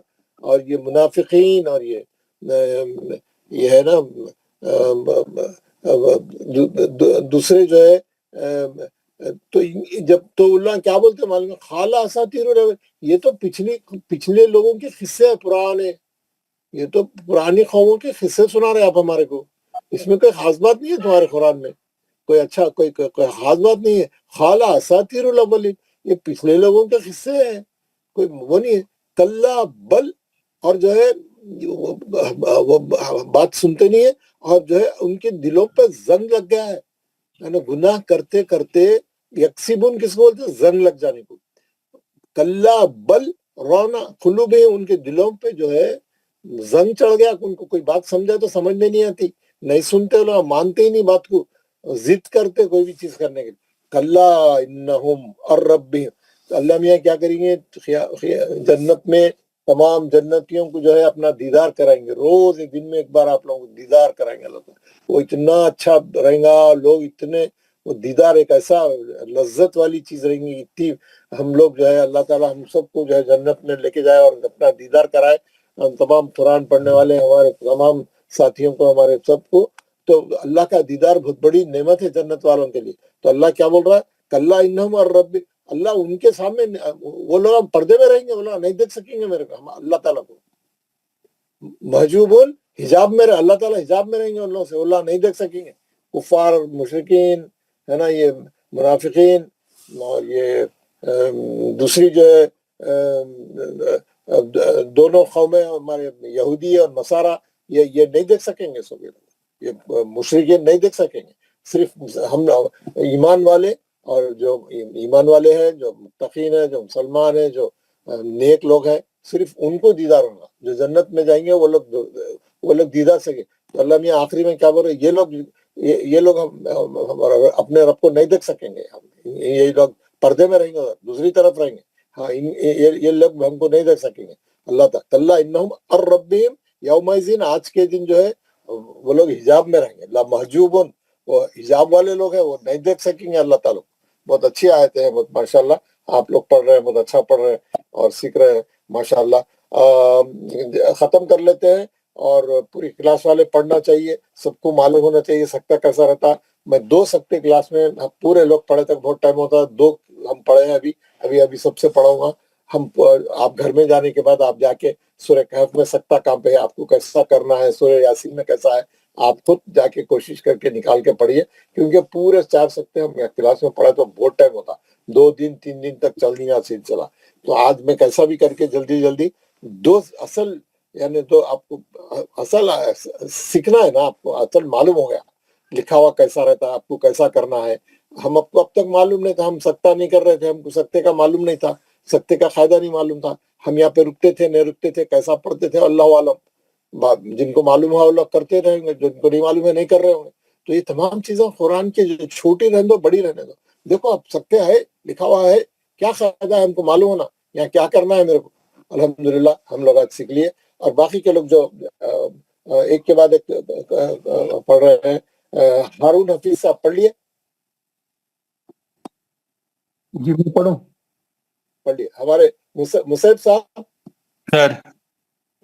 اور یہ منافقین اور یہ ہے نا دوسرے جو ہے تو جب تو اللہ کیا بولتے ہیں معلوم ہے؟ خالہ اساطیر الاولین. یہ تو پچھلے لوگوں کے قصے ہیں پرانے. یہ تو پرانی قوموں کے قصے سنا رہے آپ ہمارے کو. اس میں کوئی خاص بات نہیں ہے تمہارے قرآن میں. کوئی اچھا کوئی خاص بات نہیں ہے. خالہ اساطیر الاولین یہ پچھلے لوگوں کے قصے ہیں. کوئی وہ نہیں ہے. کلا بل اور جو ہے وہ بات سنتے نہیں ہے اور جو ہے ان کے دلوں پہ زنگ لگ گیا ہے. گناہ کرتے کرتے یکسبون کس کو بولتے ہیں؟ زنگ لگ جانے کو. کلا بل رونا قلوبہم ان کے دلوں پہ جو ہے زنگ چڑھ گیا. ان کو کوئی بات سمجھا تو سمجھ میں نہیں آتی. نہیں سنتے لوگ. مانتے ہی نہیں بات کو. ضد کرتے کوئی بھی چیز کرنے کے لیے. کلا انہم الربہم. اللہ میاں کیا کریں گے؟ جنت میں تمام جنتیوں کو جو ہے اپنا دیدار کرائیں گے. روز ایک دن میں ایک بار آپ لوگوں کو دیدار کرائیں گے اللہ تعالیٰ. وہ اتنا اچھا رہیں گا. لوگ اتنے وہ دیدار ایک ایسا لذت والی چیز رہیں گی. اتنی ہم لوگ جو ہے اللہ تعالیٰ ہم سب کو جو ہے جنت میں لے کے جائے اور اپنا دیدار کرائے. ہم تمام قرآن پڑھنے والے ہمارے تمام ساتھیوں کو ہمارے سب کو. تو اللہ کا دیدار بہت بڑی نعمت ہے جنت والوں کے لیے. تو اللہ کیا بول رہا ہے؟ کلا انہم الرب. اللہ ان کے سامنے وہ لوگ ہم پردے میں رہیں گے. وہ لوگ نہیں دیکھ سکیں گے میرے کو اللہ تعالیٰ کو. محجوبون حجاب میں اللہ تعالیٰ حجاب میں رہیں گے ان لوگوں سے. اللہ نہیں دیکھ سکیں گے. کفار مشرکین ہے نا یہ منافقین اور یہ دوسری جو ہے دونوں قومیں ہمارے یہودی اور نصارہ یہ نہیں دیکھ سکیں گے، یہ مشرکین نہیں دیکھ سکیں گے. صرف ہم ایمان والے اور جو ایمان والے ہیں، جو متقین ہیں، جو مسلمان ہیں، جو نیک لوگ ہیں، صرف ان کو دیدار ہوگا. جو جنت میں جائیں گے وہ لوگ دیدار سکے. تو اللہ میاں آخری میں کیا بول رہے، یہ لوگ اپنے رب کو نہیں دیکھ سکیں گے. یہ لوگ پردے میں رہیں گے، دوسری طرف رہیں گے. ہاں یہ لوگ ہم کو نہیں دیکھ سکیں گے. اللہ تعالیٰ کلا انہم الربہم یومئذ، آج کے دن جو ہے وہ لوگ حجاب میں رہیں گے. لا محجوبون، وہ حجاب والے لوگ ہیں، وہ نہیں دیکھ سکیں گے اللہ تعالیٰ. بہت اچھی آیتیں ہیں، بہت ماشاءاللہ آپ لوگ پڑھ رہے ہیں، بہت اچھا پڑھ رہے ہیں اور سیکھ رہے ہیں ماشاءاللہ. ختم کر لیتے ہیں، اور پوری کلاس والے پڑھنا چاہیے، سب کو معلوم ہونا چاہیے سکتہ کیسا رہتا. میں 2 سکتے کلاس میں پورے لوگ پڑھے تک بہت ٹائم ہوتا ہے. 2 ہم پڑھے ہیں ابھی سب سے پڑھاؤں گا. آپ گھر میں جانے کے بعد آپ جا کے سورہ کہف میں سکتہ کہاں پہ ہے، آپ کو کیسا کرنا ہے، سورہ یاسین میں کیسا ہے، آپ خود جا کے کوشش کر کے نکال کے پڑھیے. کیونکہ پورے 4 سکتے ہم کلاس میں پڑھے تو بہت ٹائم ہوتا، 2 دن 3 دن تک چلنی ہے سلسلہ. تو آج میں کیسا بھی کر کے جلدی 2 اصل، یعنی تو آپ کو اصل سیکھنا ہے نا، آپ کو اصل معلوم ہو گیا لکھا ہوا کیسا رہتا ہے، آپ کو کیسا کرنا ہے. ہم آپ کو اب تک معلوم نہیں تھا، ہم سکتہ نہیں کر رہے تھے، ہم کو سکتے کا معلوم نہیں تھا، سکتے کا فائدہ نہیں معلوم تھا. ہم یہاں پہ رکتے تھے نہیں رکتے تھے، کیسا پڑھتے تھے، اللہ عالم. جن کو معلوم ہے وہ لوگ کرتے رہیں گے، جن کو نہیں معلوم ہے نہیں کر رہے ہوں گے. تو یہ تمام چیزیں قرآن کی جو چھوٹی رہنے دو بڑی رہنے دو. دیکھو اب سکتے ہے، لکھا ہوا ہے، کیا فائدہ ہے ہم کو معلوم ہونا، یہاں کیا کرنا ہے میرے کو. الحمدللہ ہم لوگ آج سیکھ لیے. اور باقی کے لوگ جو ایک کے بعد ایک پڑھ رہے ہیں. ہارون حفیظ صاحب پڑھ لیے؟ جی میں پڑھوں؟ پڑھ لیے. ہمارے مصعب صاحب، سر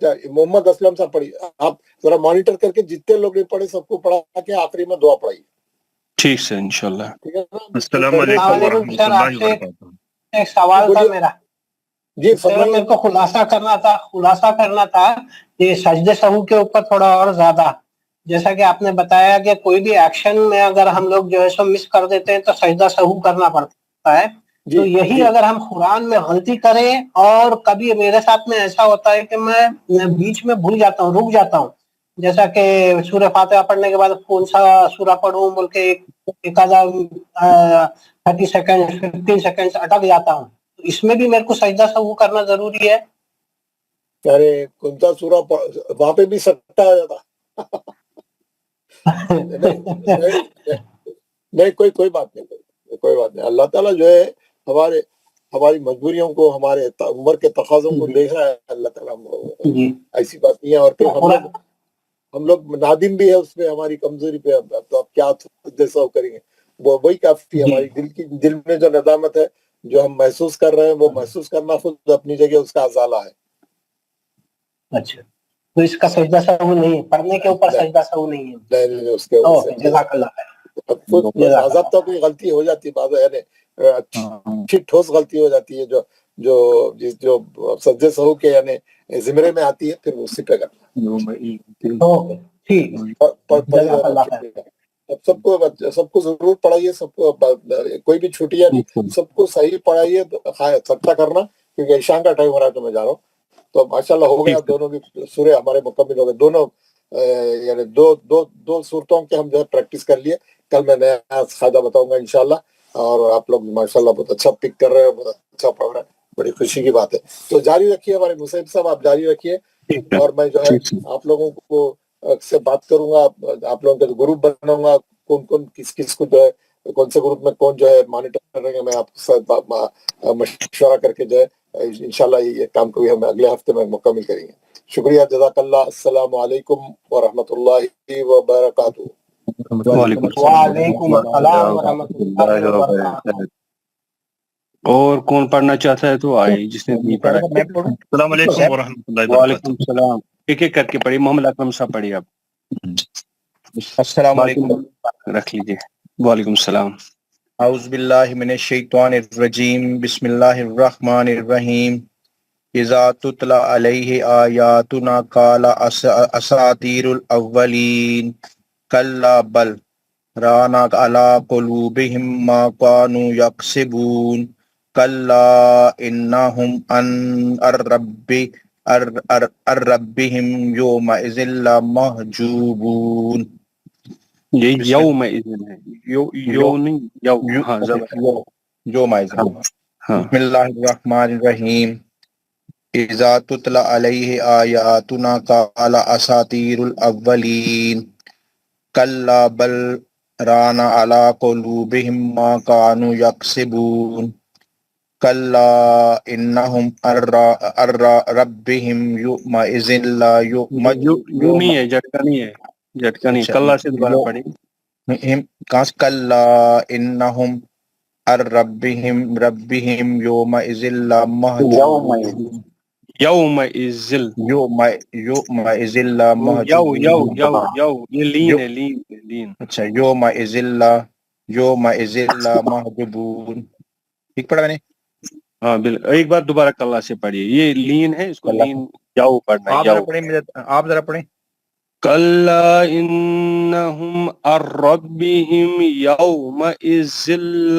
محمد اسلم صاحب پڑھیے. آپ ذرا مانیٹر کر کے جتنے لوگ نہیں پڑھے سب کو پڑھا کے آخری میں دعا پڑھائیے. ٹھیک سر، انشاءاللہ. ٹھیک ہے نا؟ السلام علیکم ورحمۃ اللہ وبرکاتہ. ایک سوال تھا میرا. جی سر میرے کو خلاصہ کرنا تھا کہ سجدے سہو کے اوپر تھوڑا اور زیادہ، جیسا کہ آپ نے بتایا کہ کوئی بھی ایکشن میں اگر ہم لوگ جو ہے سو مس کر دیتے ہیں تو سجدہ سہو کرنا پڑتا ہے. تو یہی اگر ہم قرآن میں غلطی کریں، اور کبھی میرے ساتھ میں ایسا ہوتا ہے کہ میں بیچ میں بھول جاتا ہوں، رک جاتا ہوں، جیسا کہ سورہ فاتحہ پڑھنے کے بعد کون سا سورہ پڑھوں بول کے ایک آدھا 30 سیکنڈ 15 سیکنڈ اٹک جاتا ہوں. تو اس میں بھی میرے کو سجدہ سہو کرنا ضروری ہے؟ ارے کون سا سورہ وہاں پہ بھی سکتا آ جاتا. نہیں کوئی بات نہیں، کوئی بات نہیں. اللہ تعالیٰ جو ہے ہماری مجبوریوں کو، ہمارے عمر کے تقاضوں کو دیکھ رہا ہے اللہ تعالیٰ. ایسی بات نہیں ہے. اور پھر ہم لوگ نادم بھی ہے اس پہ، ہماری کمزوری پہ. تو اب کیا سو کریں گے، وہی کافی. ہماری دل میں جو ندامت ہے، جو ہم محسوس کر رہے ہیں، وہ محسوس کرنا خود اپنی جگہ اس کا ازالہ ہے. اچھا، تو اس کا سجدہ سہو نہیں ہے، پڑھنے کے اوپر سجدہ سہو نہیں ہے. نہیں اس کے جزاک اللہ. باضابطہ کوئی غلطی ہو جاتی ہے، یعنی اچھی ٹھوس غلطی ہو جاتی ہے جو سجدے سہو کے یعنی زمرے میں آتی ہے، پھر اسی پہ کرنا. سب کو ضرور پڑھائیے، سب کو کوئی بھی چھٹیاں نہیں، سب کو صحیح پڑھائیے. سکتا کرنا، کیونکہ عشاء کا ٹائم ہو رہا ہے تو میں جا رہا ہوں. تو ماشاءاللہ ہو گیا، دونوں بھی سورے ہمارے مکمل ہو گئے. دونوں یعنی دو صورتوں کے ہم جو ہے پریکٹس کر لیے. کل میں نیا فائدہ بتاؤں گا انشاءاللہ. اور آپ لوگ ماشاءاللہ بہت اچھا پک کر رہے ہیں، بہت اچھا پڑھ رہے ہیں، بڑی خوشی کی بات ہے. تو جاری رکھیے ہمارے مصعب صاحب، آپ جاری رکھیے. اور میں جو ہے آپ لوگوں کو سے بات کروں گا، آپ لوگوں کے گروپ بناؤں گا، کون کس کو جو ہے کون سے گروپ میں کون جو ہے مانیٹر کر رہے ہیں. میں آپ کے ساتھ مشورہ کر کے جو ہے انشاءاللہ یہ کام کو بھی ہم اگلے ہفتے میں مکمل کریں گے. شکریہ، جزاک اللہ. السلام علیکم ورحمۃ اللہ وبرکاتہ. وعلیکم السلام ورحمۃ اللہ وبرکاتہ. اور کون پڑھنا چاہتا ہے تو آئے، جس نے نہیں پڑھا. السلام علیکم ورحمۃ اللہ وعلیکم السلام. ایک ایک کر کے پڑھی. محمد اکرم صاحب پڑھیے آپ. السلام علیکم. رکھ لیجیے. وعلیکم السلام. اعوذ باللہ من الشیطان الرجیم. بسم اللہ الرحمن الرحیم. اذا تتلی علیہ آیاتنا قال اساطیر الاولین کلا بل ران علی قلوبہم ما کانوا یکسبون کلا انہم عن ربہم یومئذ لمحجوبون. یہ یوم اذن ہے، یو نہیں یو. ہاں یومئذ. بسم اللہ الرحمن الرحیم. اذا تتلی علیہ آیاتنا قال اساطیر الاولین کلا بل ران علی قلوبہم ما کانوا یکسبون. کلا انہم ربہم یومئذ لا یوں نہیں ہے، جھٹکا نہیں ہے، جھٹکا نہیں. کلا سے دوبارہ پڑھی. کلا انہم ربہم یومئذ لمحجوبون. یومئذ یومئذ یو لمحجوبون. یو یہ لین ہے، لین. اچھا یومئذ لمحجوبون. ٹھیک پڑھا میں نے؟ ہاں بالکل. ایک بار دوبارہ کلا سے پڑھیے. یہ لین ہے، اس کو لین یاؤ پڑھنا ہے. آپ ذرا پڑھیں. کلا انہم عن ربہم یومئذ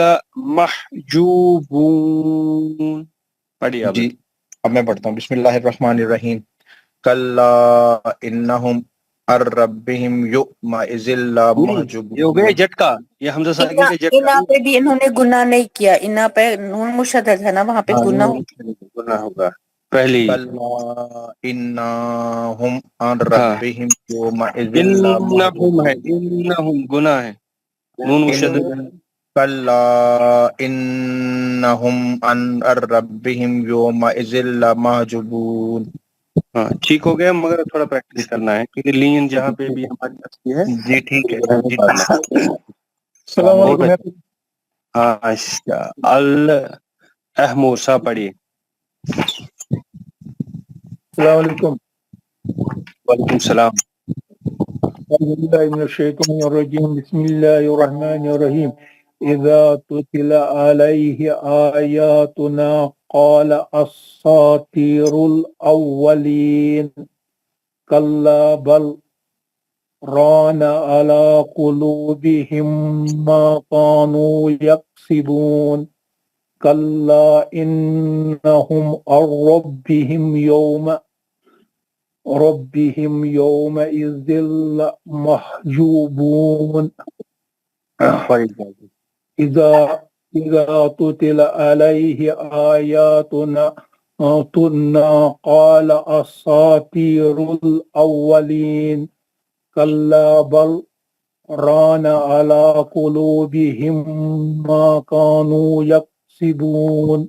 لمحجوبون. پڑھیے آپ. جی اب میں پڑھتا ہوں. بسم اللہ الرحمن الرحیم. کلا انہم عن ربہم یومئذ لمحجوبون. یہ ہو گیا جھٹکا. یہ حمزہ ساکن کا جھٹکا. انا پہ بھی انہوں نے گناہ نہیں کیا. انا پہ نون مشدد ہے نا، وہاں پہ گناہ گناہ ہوگا پہلی. کلا انہم عن ربہم یومئذ انہم ہے، انہم گناہ ہے، نون مشدد. کلا انہم عن ربہم یومئذ لمحجوبون. ہاں ٹھیک ہو گیا، مگر تھوڑا پریکٹس کرنا ہے کیونکہ لین جہاں پہ بھی ہماری اصلی ہے. جی ٹھیک ہے. السلام علیکم. ہاں احموسا پڑھیے. السلام علیکم. وعلیکم السلام. اعوذ باللہ من الشیطان الرجیم. بسم اللہ الرحمن الرحیم. اذا تتلی علیہ آیاتنا قال اساطیر الاولین کلا بل ران على قلوبهم ما كانوا يكسبون. كلا إنهم عن ربهم يومئذ لمحجوبون. إذا تتلى عليه آياتنا قال أساطير الأولين كلا بل ران على قلوبهم ما كانوا يكسبون.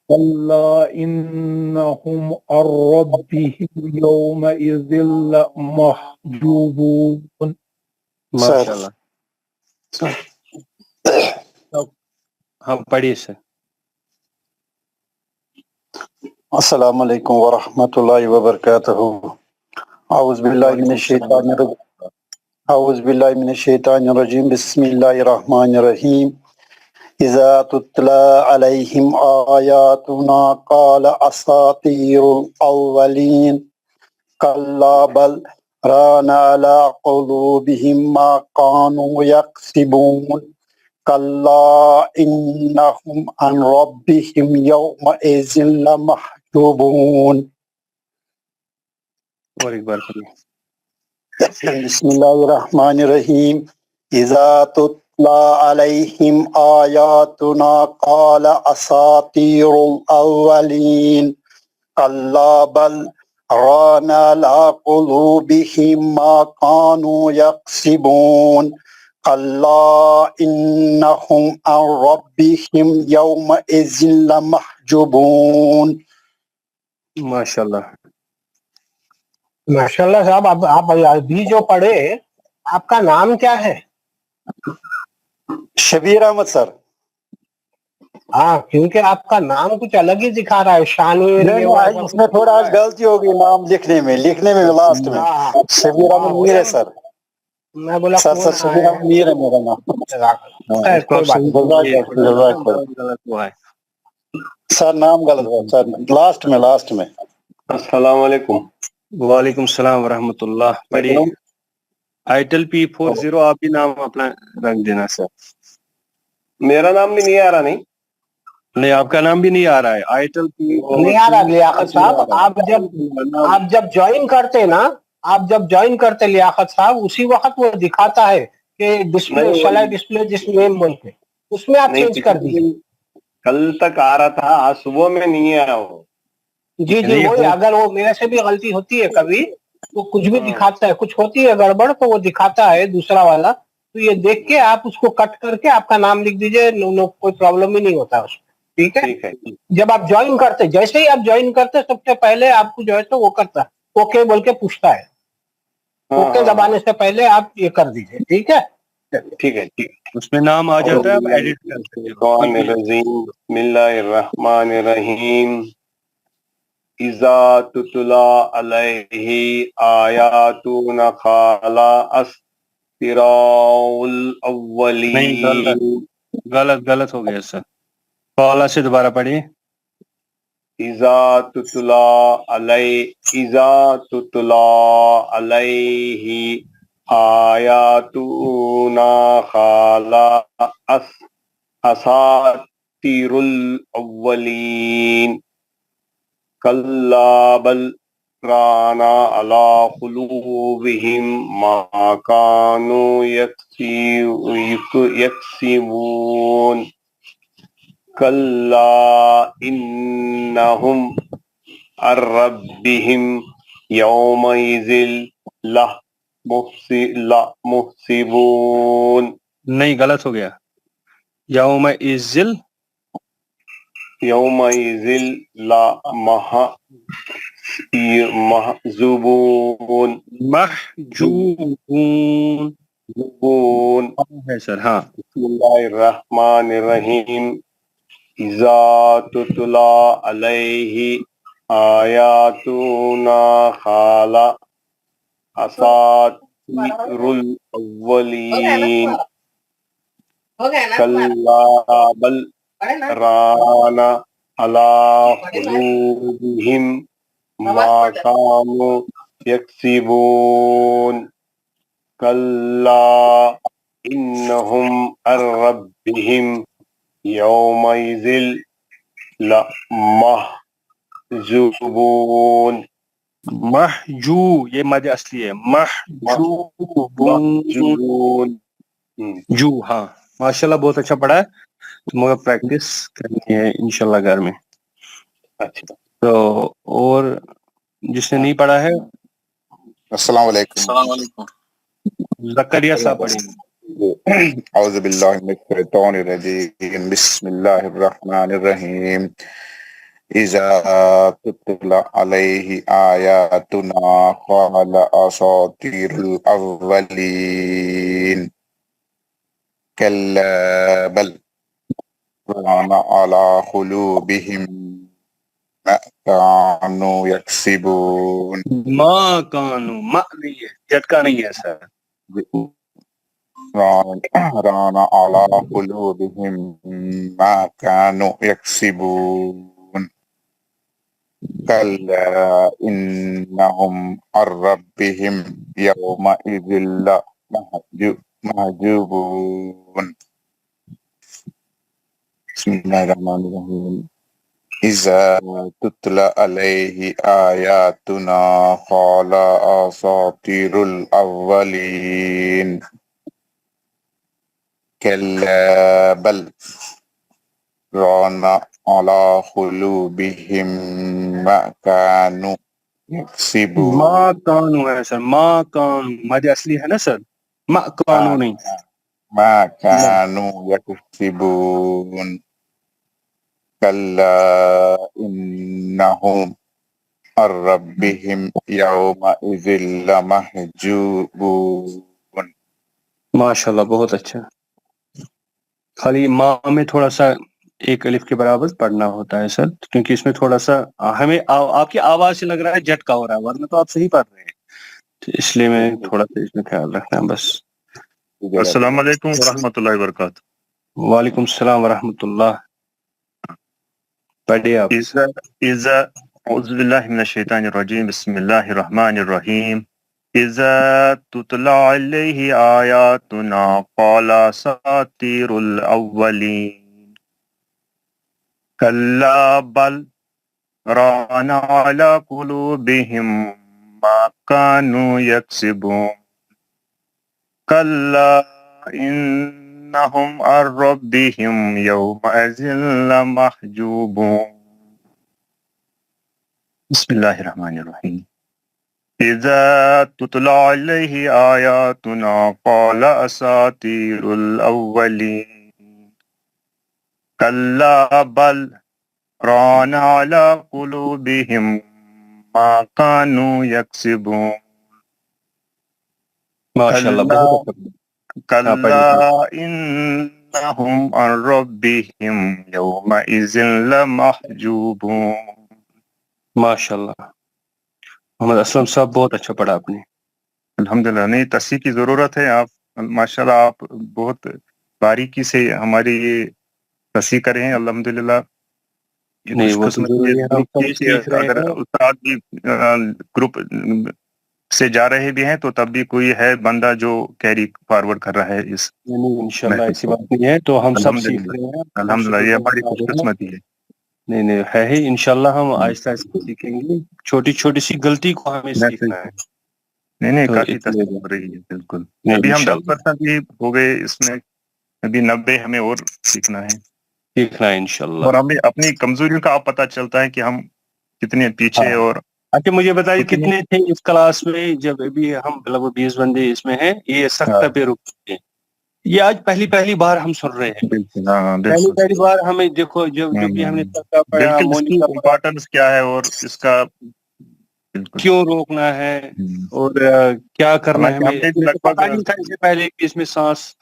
كلا إنهم عن ربهم يومئذ لمحجوبون. ماشاء اللہ. ہاں پڑھیے سر. السلام علیکم ورحمۃ اللہ وبرکاتہ. اعوذ باللہ من الشیطان الرجیم. بسم اللہ الرحمن الرحیم. اذا تتلی علیہم آیاتنا قال اساطیر الاولین کلا بل ران علی قلوبہم ما كانوا یکسبون. کلا انہم عن ربہم یومئذ لمحجوبون. اور ایک بار پڑھیے. بسم اللہ الرحمن الرحیم. اذا تتلی علیہم آیاتنا قال اساطیر الاولین کلا بل ران علی قلوبہم ما كانوا یکسبون. کلا انہم عن ربہم یومئذ لمحجوبون. ماشاء اللہ. ماشاء اللہ صاحب. آپ ابھی جو پڑھے، آپ کا نام کیا ہے؟ شبیر احمد سر. ہاں کیونکہ آپ کا نام کچھ الگ ہی دکھا رہا ہے. شانویر اس میں تھوڑا غلطی ہوگی نام لکھنے میں لاسٹ میں شبیر احمد میر ہے سر. میں بولا سر شبیر احمد میر ہے میرا نام. سر نام غلط ہے سر. لاسٹ میں. السلام علیکم. وعلیکم السلام ورحمۃ اللہ. پڑھیے. آئیٹل P40 آپ بھی نام اپنا رکھ دینا سر. میرا نام بھی نہیں آ رہا. نہیں نہیں آپ کا نام بھی نہیں آ رہا ہے آیتل کی نہیں آ رہا لیاقت صاحب. آپ جب جوائن کرتے نا، آپ جب جوائن کرتے لیاقت صاحب، اسی وقت وہ دکھاتا ہے کہ ڈسپلے شلا ڈسپلے جس نیم بول کے اس میں آپ چینج کر دیجیے. کل تک آ رہا تھا، آج صبح میں نہیں آیا وہ. جی جی وہی، اگر وہ میرے سے بھی غلطی ہوتی ہے کبھی تو کچھ بھی دکھاتا ہے، کچھ ہوتی ہے گڑبڑ تو وہ دکھاتا ہے دوسرا والا. تو یہ دیکھ کے آپ اس کو کٹ کر کے آپ کا نام لکھ دیجئے، کوئی پرابلم ہی نہیں ہوتا اس میں. ٹھیک ہے. جب آپ جوائن کرتے، جیسے ہی آپ جوائن کرتے سب سے پہلے آپ کو جو ہے تو وہ کرتا ہے اوکے بول کے پوچھتا ہے. اوکے دبانے سے پہلے آپ یہ کر دیجئے. ٹھیک ہے. ٹھیک ہے ٹھیک. اس میں نام آ جاتا ہے، آپ ایڈٹ کر سکتے ہو. بسم اللہ الرحمن الرحیم. اذا تتلا علیہ آیاتنا قال اسطراء نہیں الاولین. غلط ہو گیا سر. قالا سے دوبارہ پڑھیے. اذا تتلا علیہ آیاتنا قال اساطیر الاولین. کلا بل رانا علی قلوبہم ما کانوا یکسبون. کلا انہم عن ربہم یومئذ لمحسبون. نہیں غلط ہو گیا. یومئذ لمحسبون. محجوبون ہے سر. ہاں. بسم اللہ الرحمن الرحیم. اذا تتلا علیہ آیاتنا قال اساطیر الاولین. کلا بل ران علی قلوبہم ما کانوا یکسبون. کلا انہم عن ربہم یومئذ لمحجوبون. یہ مد اصلی ہے. محجوبون. جو. ہاں ماشاءاللہ بہت اچھا پڑھا ہے. تو مگر پریکٹس کرنی ہے انشاءاللہ گھر میں. اچھا. تو اور جس نے نہیں پڑھا ہے السلام علیکم. زکریا صاحب پڑھیں. اعوذ باللہ من الشیطان الرجیم. بسم اللہ الرحمن الرحیم. اذا تتلا علیہ آیاتنا قال اساطیر الاولین. کلا بل ران علی قلوبہم ما کانوا یکسبون. ما کانو ما نہیں ہے، جھٹکا نہیں ہے سر. ران علی قلوبہم ما کانوا یکسبون. کلا انہم عن ربہم یومئذ لمحجوبون. بسم اللہ الرحمن الرحیم. اذا تتلا علیہ آیاتنا قال اساطیر الاولین. کلا بل ران علی قلوبہم ما کانوا یکسبون. ما کانو ہے سر. ما کانو مد اصلی ہے نا سر. ما کانو نہیں. ما کانوا یکسبون. کلا انہم عن ربہم یومئذ لمحجوبون. ماشاءاللہ بہت اچھا. خالی ماں میں تھوڑا سا ایک الف کے برابر پڑھنا ہوتا ہے سر، کیونکہ اس میں تھوڑا سا ہمیں آپ کی آواز سے لگ رہا ہے جھٹکا ہو رہا ہے، ورنہ تو آپ صحیح پڑھ رہے ہیں. تو اس لیے میں تھوڑا سا اس میں خیال رکھنا ہے بس. السلام علیکم ورحمۃ اللہ وبرکاتہ. وعلیکم السلام ورحمۃ اللہ. پڑھیے آپ. اذا اعوذ باللہ من الشیطان الرجیم. بسم اللہ الرحمن الرحیم. اذا تتلا علیہ آیاتنا قال اساطیر الاولین. كلا بل ران على قلوبهم ما كانوا يكسبون كلا إنهم عن ربهم يومئذ لمحجوبون بسم الله الرحمن الرحيم إذا تتلى عليه آياتنا قال أساطير الأولين كلا بل ران على قلوبهم ما كانوا يكسبون ماشاءاللہ كلا بہت اچھا ہاں پڑھیے كلا إنهم عن ربهم يومئذ لمحجوبون ماشاءاللہ محمد اسلم صاحب بہت اچھا پڑھا آپ نے الحمدللہ نہیں تصحیح کی ضرورت ہے آپ ماشاءاللہ آپ بہت باریکی سے ہماری یہ تصحیح کرے ہیں الحمدللہ یہ نہیں خوش وہ تو قسمتی ضروری ہے ہم گروپ سب کی کہ سیکھ رہے اگر ہیں استاد بھی گروپ سے جا رہے بھی ہیں تو تب بھی کوئی ہے بندہ جو کیری فارورڈ کر رہا ہے اس نہیں انشاءاللہ محفل ایسی کو بات نہیں ہے تو ہم سب سیکھ الحمدللہ رہے ہیں ہم الحمدللہ شکر یہ گزار ہماری خوش رہے ہیں قسمتی ہے نہیں نہیں ہے ہی انشاءاللہ ہم آہستہ آہستہ سیکھیں گے چھوٹی چھوٹی سی غلطی کو ہمیں محفل سیکھنا ہے نہیں نہیں تو کافی اس لیے تصحیح ہو رہی ہے بالکل نہیں ابھی ہم انشاءاللہ 10% ہی ہو گئے اس میں ابھی 90 ہمیں اور سیکھنا ہے سیکھنا ہے انشاءاللہ اور ہمیں اپنی کمزوریوں کا اب پتہ چلتا ہے کہ ہم کتنے پیچھے ہاں اور اچھا مجھے بتائیے کتنے کتنے تھے اس کلاس میں جب ابھی ہم لگ بھگ 20 بندے اس میں ہیں یہ سختہ پہ رکتے ہیں یہ آج پہلی بار ہم سن رہے ہیں بالکل ہاں بالکل پہلی بار ہمیں دیکھو جو بھی ہم نے سختہ پڑھا بالکل اس کی مونی کا پڑھا امپورٹنس کیا ہے اور اس کا بالکل کیوں روکنا ہے اور کیا کرنا ہے حالانکہ ہم ہمیں نے بھی لگ مجھے بھگ پتا نہیں تھا اس سے پہلے کہ اس میں سانس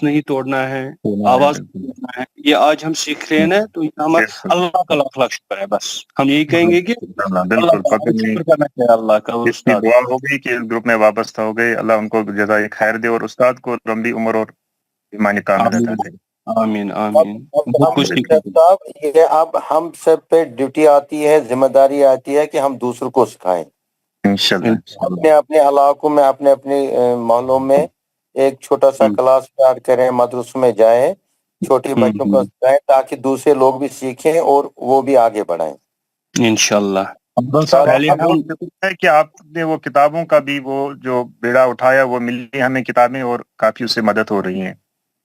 نہیں توڑنا ہے سنا ہے آواز بالکل نہیں توڑنا ہے یہ آج ہم سیکھ رہے ہیں نا تو یہ ہمارا بالکل اللہ کا لاکھ لاکھ شکر ہے بس ہم یہی کہیں گے کہ اللہ بالکل کا پتہ نہیں شکر کرنا چاہیے اللہ کا اور اتنی استاد دعا ہو گئی کہ اس گروپ میں وابستہ ہو گئے اللہ ان کو جزائے خیر دے اور استاد کو لمبی عمر اور ایمان کامل عطا آمین کرے آمین اب آمین بہت کچھ الحمدللہ سیکھنے کو صاحب یہ اب ہم سب پہ ڈیوٹی آتی ہے ذمہ داری آتی ہے کہ ہم دوسروں کو سکھائیں انشاءاللہ اپنے اپنے علاقوں میں اپنے اپنے محلوں میں ایک چھوٹا سا کلاس اسٹارٹ کریں مدرسوں میں جائیں چھوٹے بچوں کو سکھائیں تاکہ دوسرے لوگ بھی سیکھیں اور وہ بھی آگے بڑھائیں انشاءاللہ عبدال صاحب پہلے ہمیں ہم ہے کہ آپ نے وہ کتابوں کا بھی وہ جو بیڑا اٹھایا وہ ملی ہمیں کتابیں اور کافی اس سے مدد ہو رہی ہیں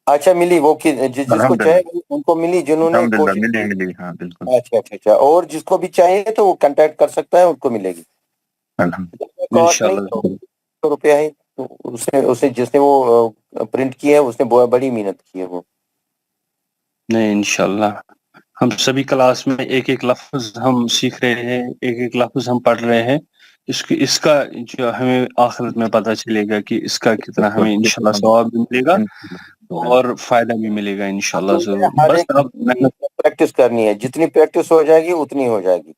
اچھا ملی وہ جس کو الحمدللہ چاہے ان کو ملی جنہوں نے الحمدللہ کوشش کی ملی ہاں بالکل اچھا اچھا اچھا اور جس کو بھی چاہیے تو وہ کنٹیکٹ کر سکتا ہے ان کو ملے گی الحمدللہ کاسٹ نہیں انشاءاللہ 100 روپیہ ہے تو اسے جس نے وہ پرنٹ کیا ہے اس نے بڑی محنت کی ہے وہ نہیں انشاءاللہ ہم سبھی کلاس میں ایک ایک لفظ ہم سیکھ رہے ہیں ایک ایک لفظ ہم پڑھ رہے ہیں اس کا جو ہمیں آخرت میں پتہ چلے گا کہ اس کا کتنا ہمیں انشاءاللہ ثواب بھی ملے گا اور فائدہ بھی ملے گا انشاءاللہ ضرور ہر بس ایک اب محنت پریکٹس کرنی ہے جتنی پریکٹس ہو جائے گی اتنی ہو جائے گی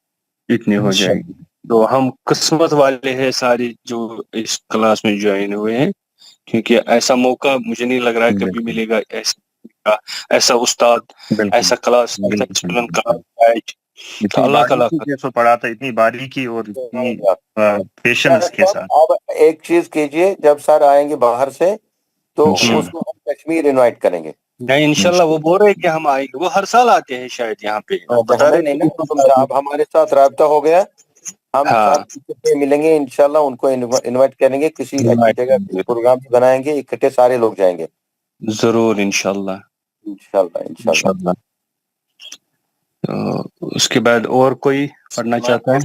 اتنی ہو جائے گی تو ہم قسمت والے ہیں سارے جو اس کلاس میں جوائن ہوئے ہیں کیونکہ ایسا موقع مجھے نہیں لگ رہا ہے کبھی ملے گا ایسا استاد بالکل ایسا کلاس ایسا بالکل اسٹوڈنٹ بالکل کلاس تو اتنی اللہ کا باریکی لاکھ جیسے پڑھا تھا اتنی باریکی اور اتنی پیشنس کے ساتھ اب ایک چیز کیجئے جب سر آئیں گے باہر سے تو اس انشاءاللہ کو ہم کشمیر انوائٹ کریں گے نہیں انشاءاللہ وہ بول رہے ہیں کہ ہم آئیں گے وہ ہر سال آتے ہیں شاید یہاں پہ وہ بتا ہمیں رہے نہیں تھے نا کہ ہم معلوم سال تھا میں اب ہمارے ساتھ رابطہ ہو گیا ہم ہاں سب اکٹھے ملیں گے انشاءاللہ ان کو انوائٹ کریں گے کسی اچھی جگہ پروگرام بھی بنائیں گے اکٹھے سارے لوگ جائیں گے ضرور انشاءاللہ انشاءاللہ انشاءاللہ انشاءاللہ تو اس کے بعد اور کوئی پڑھنا چاہتا ہے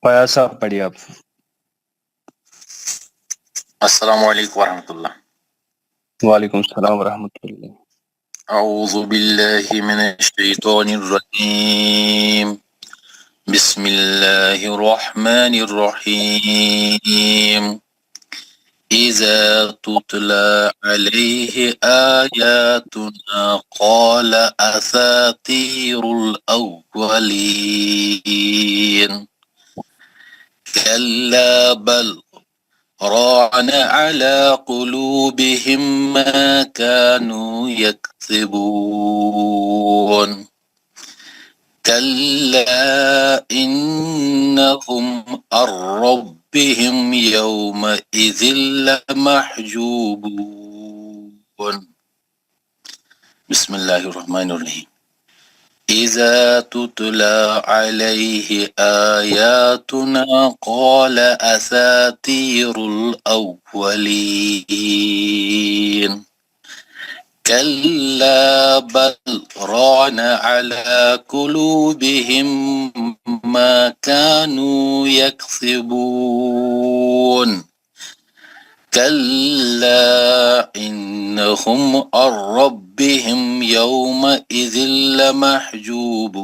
فیاض صاحب پڑھیے آپ السلام علیکم ورحمۃ اللہ وعلیکم السلام ورحمۃ اللہ اعوذ باللہ من الشیطان الرجیم بسم اللہ الرحمن الرحیم اذا تتلى عليه آیاتنا قال اساطیر الاولین كلا بل ران على قلوبهم ما كانوا يكسبون كلا إنهم عن ربهم يومئذ لمحجوبون بسم اللہ الرحمن الرحیم إذا تتلى عليه آياتنا قال أساطير الأولين كلا بل ران على قلوبهم ما كانوا يكسبون كلا إنهم عن ربهم يومئذ لمحجوبون.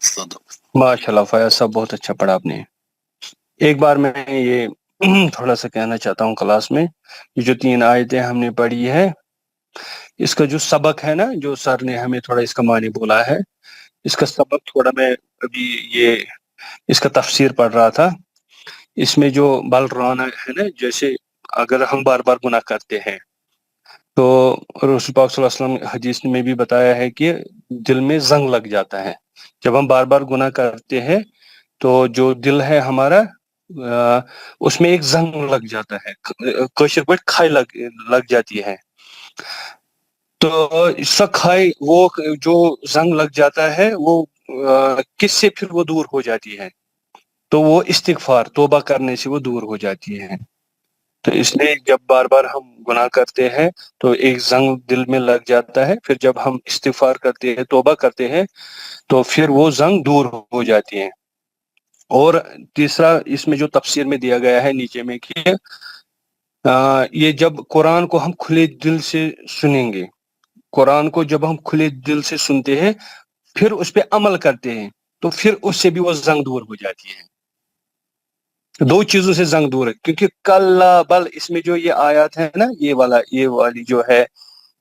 صدق. ماشاء اللہ فیاض صاحب بہت اچھا پڑھا آپ نے. ایک بار میں یہ تھوڑا سا کہنا چاہتا ہوں کلاس میں، یہ جو 3 آیتیں ہم نے پڑھی ہے، اس کا جو سبق ہے نا، جو سر نے ہمیں تھوڑا اس کا معنی بولا ہے، اس کا سبق تھوڑا میں ابھی یہ اس کا تفسیر پڑھ رہا تھا. اس میں جو بل رانا ہے نا، جیسے اگر ہم بار بار گناہ کرتے ہیں تو رسول پاک صلی اللہ علیہ وسلم حدیث میں بھی بتایا ہے کہ دل میں زنگ لگ جاتا ہے. جب ہم بار بار گناہ کرتے ہیں تو جو دل ہے ہمارا اس میں ایک زنگ لگ جاتا ہے، کوشر پٹ کھائی لگ جاتی ہے. تو اس سے کھائی وہ جو زنگ لگ جاتا ہے وہ کس سے پھر وہ دور ہو جاتی ہے؟ تو وہ استغفار، توبہ کرنے سے وہ دور ہو جاتی ہے. تو اس لیے جب بار بار ہم گناہ کرتے ہیں تو ایک زنگ دل میں لگ جاتا ہے، پھر جب ہم استغفار کرتے ہیں، توبہ کرتے ہیں، تو پھر وہ زنگ دور ہو جاتی ہے. اور تیسرا اس میں جو تفسیر میں دیا گیا ہے نیچے میں کہ یہ جب قرآن کو ہم کھلے دل سے سنیں گے، قرآن کو جب ہم کھلے دل سے سنتے ہیں پھر اس پہ عمل کرتے ہیں تو پھر اس سے بھی وہ زنگ دور ہو جاتی ہے. 2 چیزوں سے زنگ دور ہے، کیونکہ کلا بل اس میں جو یہ آیات ہے نا، یہ والی جو ہے،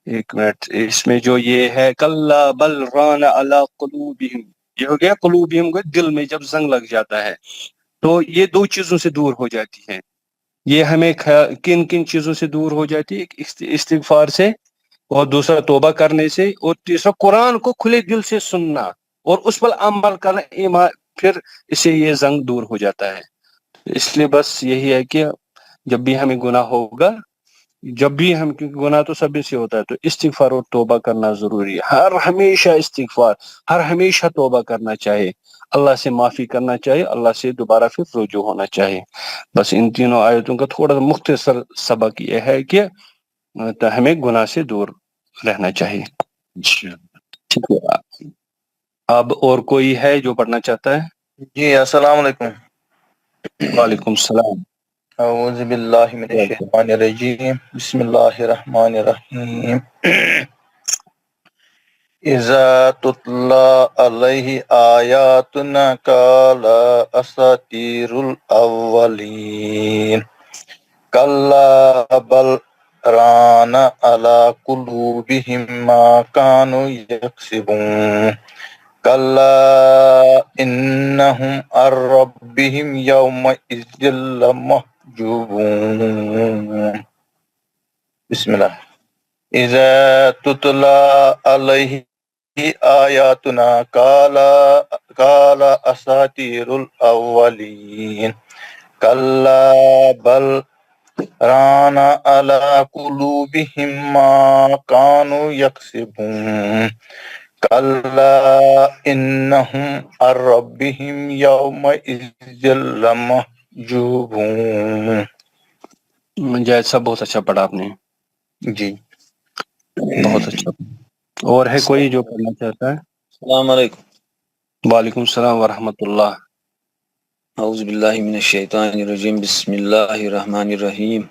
ایک منٹ، اس میں جو یہ ہے کلا بل ران علی قلوبہم، یہ ہو گیا قلوبہم کو دل میں جب زنگ لگ جاتا ہے تو یہ 2 چیزوں سے دور ہو جاتی ہے. یہ ہمیں کن کن چیزوں سے دور ہو جاتی ہے؟ ایک استغفار سے، اور دوسرا توبہ کرنے سے، اور تیسرا قرآن کو کھلے دل سے سننا اور اس پر عمل کرنا، ایمان، پھر اس سے یہ زنگ دور ہو جاتا ہے. اس لیے بس یہی ہے کہ جب بھی ہمیں گناہ ہوگا، جب بھی کیونکہ گناہ تو سبھی سے ہوتا ہے، تو استغفار اور توبہ کرنا ضروری ہے. ہر ہمیشہ استغفار، ہر ہمیشہ توبہ کرنا چاہیے، اللہ سے معافی کرنا چاہیے، اللہ سے دوبارہ پھر رجوع ہونا چاہیے. بس ان تینوں آیتوں کا تھوڑا مختصر سبق یہ ہے کہ ہمیں گناہ سے دور رہنا چاہیے. ٹھیک ہے، اب اور کوئی ہے جو پڑھنا چاہتا ہے؟ جی السلام علیکم. وعلیکم السلام. اعوذ باللہ من الشیطان الرجیم، بسم اللہ الرحمن الرحیم. اذا تتلی علیہ آیاتنا قال اساطیر الاولین کلا بل ران علی قلوبہم ما كانوا یکسبون کلا انہم عن ربہم یومئذ لمحجوبون. بسم اللہ. اذا تتلی علیہ آیاتنا قال اساطیر الاولین کلا بل ران علی قلوبہم ما كانوا یکسبون کلا انہم عن ربہم یومئذ لمحجوبون. جائد صاحب بہت اچھا پڑھا آپ نے. جی بہت اچھا. اور ہے کوئی جو پڑھنا چاہتا ہے؟ السلام علیکم. وعلیکم السلام ورحمۃ اللہ. اعوذ باللہ من الشیطان الرجیم، بسم اللہ الرحمن الرحیم.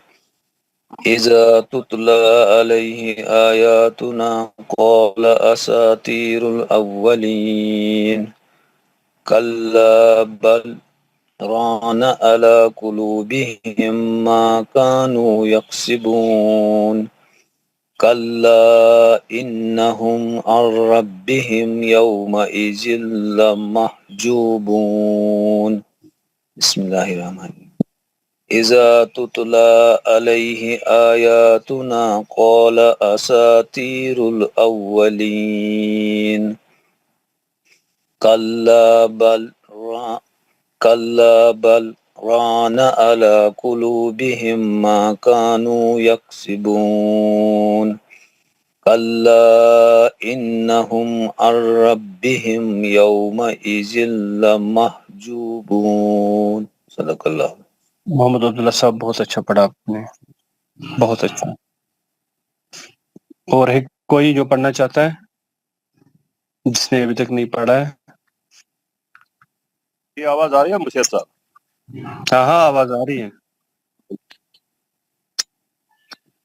اذا تتلی علیہ آیاتنا قال اساطیر الاولین کلا بل ران علی قلوبہم ما كانوا یکسبون کلا انہم عن ربہم یومئذ لمحجوبون. بسم اللہ الرحمن الرحیم. اذا تتلی علیہ آیاتنا قال اساطیر الاولین کلا بل ران علی قلوبہم ما كانوا یکسبون كلا إنهم عن ربهم يومئذ لمحجوبون صدق اللہ. محمد عبداللہ صاحب بہت اچھا پڑھا آپ نے، بہت اچھا. اور ایک کوئی جو پڑھنا چاہتا ہے جس نے ابھی تک نہیں پڑھا ہے؟ یہ آواز آ رہی ہے مشیر صاحب؟ ہاں ہاں آواز آ رہی ہے.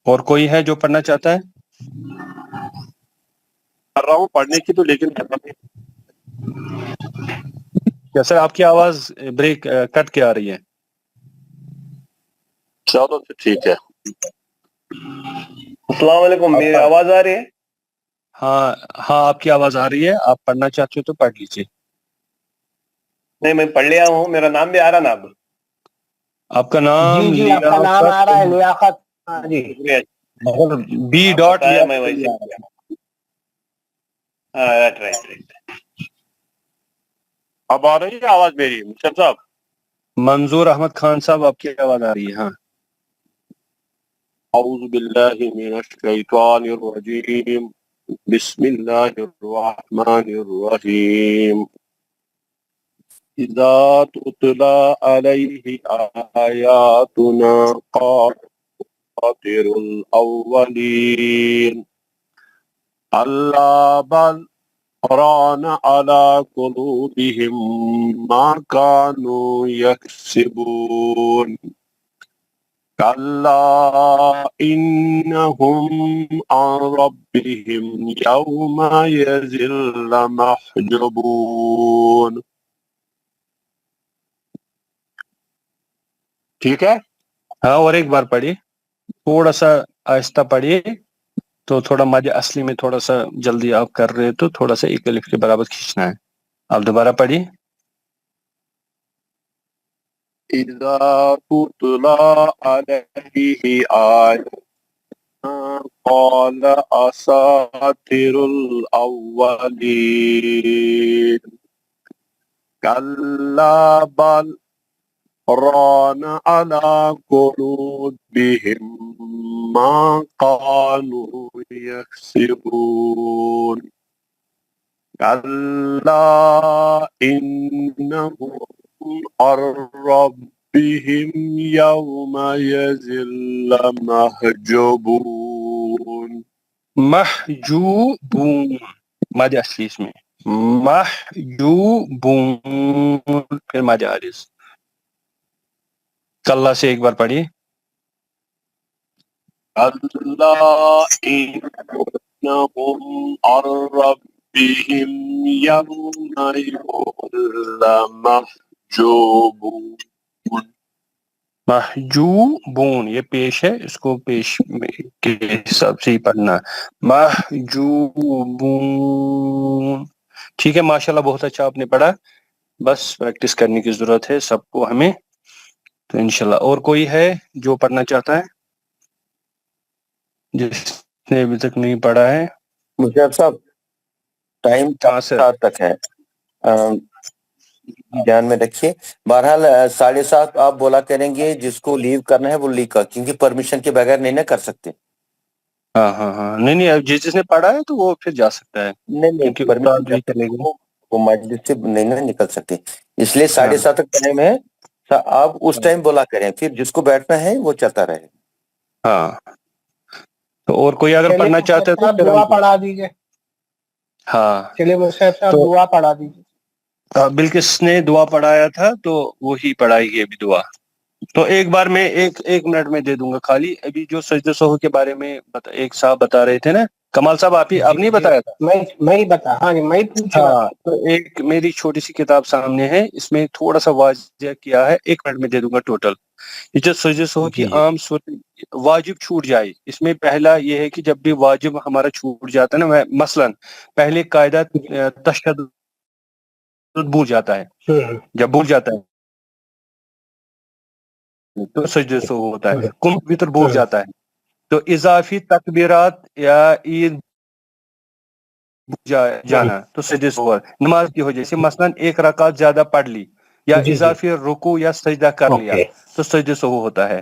اور کوئی ہے جو پڑھنا چاہتا ہے؟ کر رہا ہوں پڑھنے کی تو، لیکن جیسے آپ کی آواز بریک کٹ کے آ رہی ہے. چلو ٹھیک ہے. السلام علیکم، میری آواز آ رہی ہے؟ ہاں ہاں آپ کی آواز آ رہی ہے. آپ پڑھنا چاہتے ہو تو پڑھ لیجیے. نہیں میں پڑھ لیا ہوں، میرا نام بھی آ رہا نا اب؟ آپ کا نام جی آپ کا نام آ رہا ہے لیاقت. ہاں جی بی ڈاٹ میں ویسے رائٹ. اب آ رہی ہے آواز میری مشیر صاحب؟ منظور احمد خان صاحب آپ کی آواز آ رہی ہے. ہاں اعوذ باللہ من الشیطان الرجیم بسم اللہ الرحمن الرحیم اذا تتلی علیہ آیاتنا قال اساطیر الاولین اللہ بل ران على قلوبهم ما كانوا يكسبون كلا إنهم عن ربهم يومئذ لمحجوبون. ٹھیک ہے؟ ہاں اور ایک بار پڑھیے، تھوڑا سا آہستہ پڑھیے تو تھوڑا مد اصلی میں تھوڑا سا جلدی آپ کر رہے تو تھوڑا سا ایک الف کے برابر کھینچنا ہے. آپ دوبارہ پڑھیے. إذا تتلى عليه آياتنا قال أساطير الأولين كلا بل ران على قلوبهم ما كانوا يكسبون كلا إنهم عن ربهم يومئذ لمحجوبون. محجوبون مد اصلی اس میں محجوبون پھر مد عارض. کلا سے ایک بار پڑھیے. كلا إنهم عن ربهم يومئذ لمحجوبون. محجوبون یہ پیش ہے، اس کو پیش کے حساب سے ہی پڑھنا. محجوبون. ٹھیک ہے ماشاءاللہ بہت اچھا آپ نے پڑھا. بس پریکٹس کرنے کی ضرورت ہے سب کو ہمیں تو انشاءاللہ. اور کوئی ہے جو پڑھنا چاہتا ہے جس نے ابھی تک نہیں پڑھا ہے؟ مشرف صاحب ٹائم ہاں سر. 7 تک ہے، دھیان میں رکھیے. بہرحال 7:30 آپ بولا کریں گے، جس کو لیو کرنا ہے وہ لیو کر، کیونکہ پرمیشن کے بغیر نہیں نہ کر سکتے. ہاں ہاں ہاں نہیں جس نے پڑھا ہے تو وہ پھر جا سکتا ہے نہیں کیونکہ پرمیشن استاد بھی جب تک چلے گا. وہ مجلس سے نہیں نہ نکل سکتے، اس لیے 7:30 تک ٹائم ہے. آپ اس ٹائم بولا کریں، پھر جس کو بیٹھنا ہے وہ چلتا رہے. ہاں تو اور کوئی اگر چلیے پڑھنا چاہتے مشرف تو صاحب پھر دعا پڑھا دیجیے. ہاں چلیے مشرف صاحب تو دعا پڑھا دیجیے. بلکس نے دعا پڑھایا تھا تو وہی پڑھائے گی ابھی دعا. تو ایک بار میں ایک منٹ میں دے دوں گا خالی. ابھی جو سجدہ سہو کے بارے میں ایک صاحب بتا رہے تھے نا، کمال صاحب آپ نہیں بتایا تھا؟ میں ہی بتا، ہاں جی میں ہی پوچھ رہا تھا. ہاں تو ایک میری چھوٹی سی کتاب سامنے ہے، اس میں تھوڑا سا واضح کیا ہے. 1 منٹ میں دے دوں گا ٹوٹل. یہ جو سجدہ سہو کی عام صورت واجب چھوٹ جائے، اس میں پہلا یہ ہے کہ جب بھی واجب ہمارا چھوٹ جاتا ہے نا، مثلا پہلے قاعدہ تشہد بھول جاتا ہے، جب بھول جاتا ہے تو سجدہ سہو ہوتا ہے. کم وطر بھول جاتا ہے تو اضافی تکبیرات یا عید جانا تو سجدہ سہو ہے. نماز کی ہو جیسے مثلا 1 رکعت زیادہ پڑھ لی یا اضافی رکوع یا سجدہ کر لیا تو سجدہ سہو ہوتا ہے.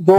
2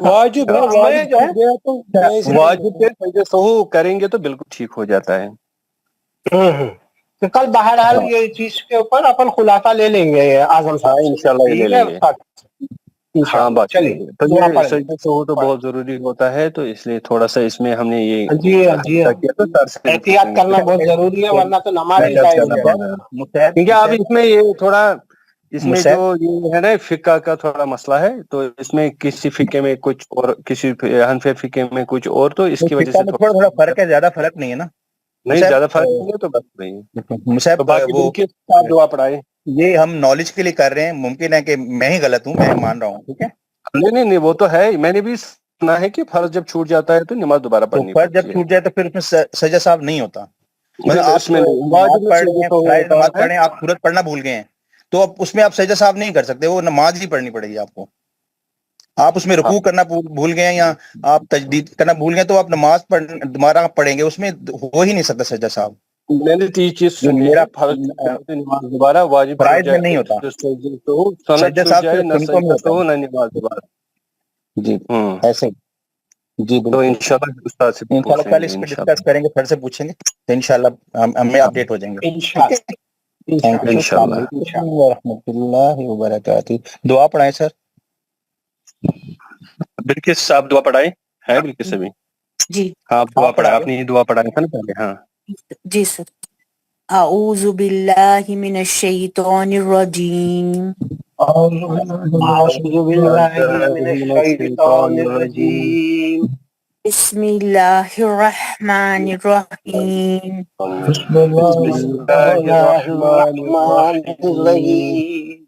واجب ہے، میں جو ہے میں اس واجب پہ سجدہ سہو کریں گے تو بالکل ٹھیک ہو جاتا ہے. تو کل بہرحال یہ چیز کے اوپر اپن خلاصہ لے لیں گے اعظم صاحب سے. انشاءاللہ یہ لے ٹھیک ہے لیں گے. ہاں انشاءاللہ. بات چلیے تو دعا یہ پڑھ لیں. سجدہ سہو تو بہت ضروری ہوتا ہے، تو اس لیے تھوڑا سا اس میں ہم نے یہ جی جی کیا تو سر سے احتیاط کرنا بہت ضروری ہے، ورنہ تو نماز ہی ضائع ہو جائے گی. کیونکہ اب اس میں یہ تھوڑا اس میں مصعب، جو یہ ہے نا فقہ کا تھوڑا مسئلہ ہے، تو اس میں کسی فقہ میں کچھ اور، کسی حنفی فقہ میں کچھ اور، تو اس کی وجہ فقہ سے میں تھوڑا تھوڑا فرق ہے، زیادہ فرق نہیں ہے نا نہیں زیادہ فرق مصعب. نہیں ہے، تو بس نہیں ہے. تو مصعب باقی وہ دن کے ساتھ دعا پڑھائے. یہ ہم نالج کے لیے کر رہے ہیں، ممکن ہے کہ میں ہی غلط ہوں، میں مان رہا ہوں، ٹھیک ہے. نہیں وہ تو ہے، میں نے بھی سنا ہے کہ فرض جب چھوٹ جاتا ہے تو نماز دوبارہ تو پڑھنی فرض جب پڑتی ہے. چھوٹ جائے تو پھر اس میں سجدہ صاحب نہیں ہوتا. مطلب آپ اس میں نہیں، نماز واجب میں پڑھ رہے سجدہ ہیں، سہو فرائض ہوتا نماز ہے. پڑھ رہے ہیں، آپ سورت پڑھنا بھول گئے ہیں، تو اب اس میں آپ سجدہ صاحب نہیں کر سکتے، وہ نماز ہی پڑھنی پڑے گی آپ کو. آپ اس میں رکوع کرنا بھول گئے ہیں یا آپ تجدید کرنا بھول گئے تو آپ نماز دوبارہ پڑھیں گے، اس میں ہو ہی نہیں سکتا سجدہ صاحب. میں نے تیس چیز جو سنی میرا ہے، فرض چھوٹ جائے تو نماز دوبارہ، واجب چھوٹ فرائض میں جائے نہیں ہوتا، تو سجدہ سہو، سنت سجدہ چھوٹ صاحب جائے صرف نہ سنتوں میں سجدہ ہوتا سہو ہے. نہ نماز دوبارہ. جی ایسے ہی. جی تو بالکل، انشاءاللہ استاد سے انشاءاللہ پوچھ کل لیں گے اس پہ انشاءاللہ. ڈسکس کریں گے، پھر سے پوچھیں گے تو انشاءاللہ ہمیں اپڈیٹ ہو جائیں گے. ٹھیک ہے، تھینک یو. السلام انشاءاللہ. علیکم ورحمۃ اللہ وبرکاتہ. دعا پڑھائیں سر. بلکہ آپ دعا پڑھائیں ہے بلکہ سبھی. جی ہاں آپ دعا آپ پڑھائیں، پڑھا آپ نے یہ دعا پڑھائی تھا نا پہلے. ہاں جی سر. اعوذ باللہ من الشیطان الرجیم. اعوذ باللہ من الشیطان الرجیم. بسم اللہ الرحمن الرحیم. بسم اللہ الرحمن الرحیم.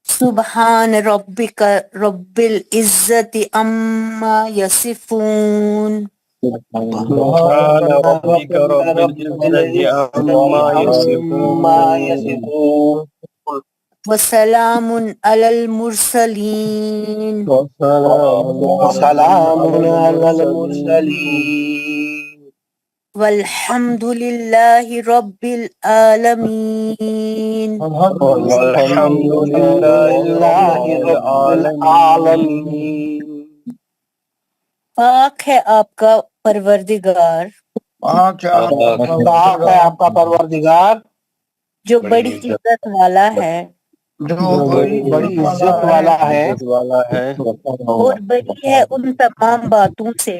سبحان ربک رب العزت عما یصفون. سبحان ربک رب العزت عما عما یصفون. یصفون. وسلام علی المرسلین وسلام علی المرسلین. المرسلین. والحمد للہ رب العالمین. والحمد للہ للہ رب رب العالمین. پاک ہے آپ کا پروردگار پاک ہے آپ کا پروردگار جو بڑی عزت والا ہے جو بڑی عزت والا ہے عزت والا ہے اور بڑی ہے ان تمام باتوں سے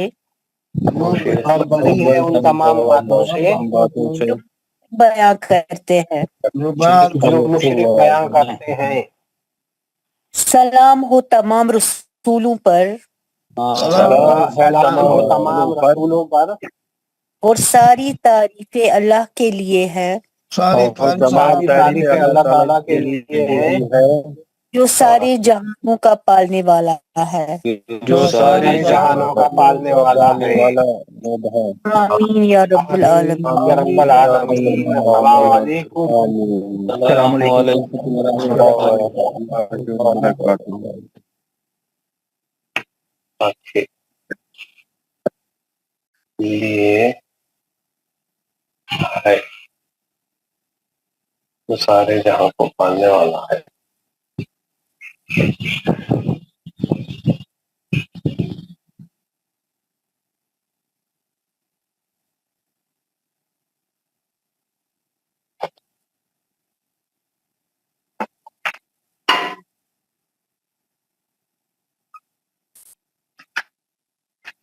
اور بڑی ہے ان تمام باتوں سے جو بیان کرتے ہیں. جو مشرک بیان کرتے ہیں. سلام ہو تمام رسولوں پر سلام ہو تمام رسولوں پر اور ساری تعریفیں اللہ کے لیے ہے ساری تعریفیں اللہ تعالیٰ کے لیے ہیں جو سارے جہانوں کا پالنے والا ہے. جو سارے جہانوں کا پالنے والا ہے. آمین یا رب العالمین. یا رب العالمین. السلام علیکم. السلام علیکم ورحمۃ اللہ وبرکاتہ. یہ ہے جو سارے جہاں کو پالنے والا ہے.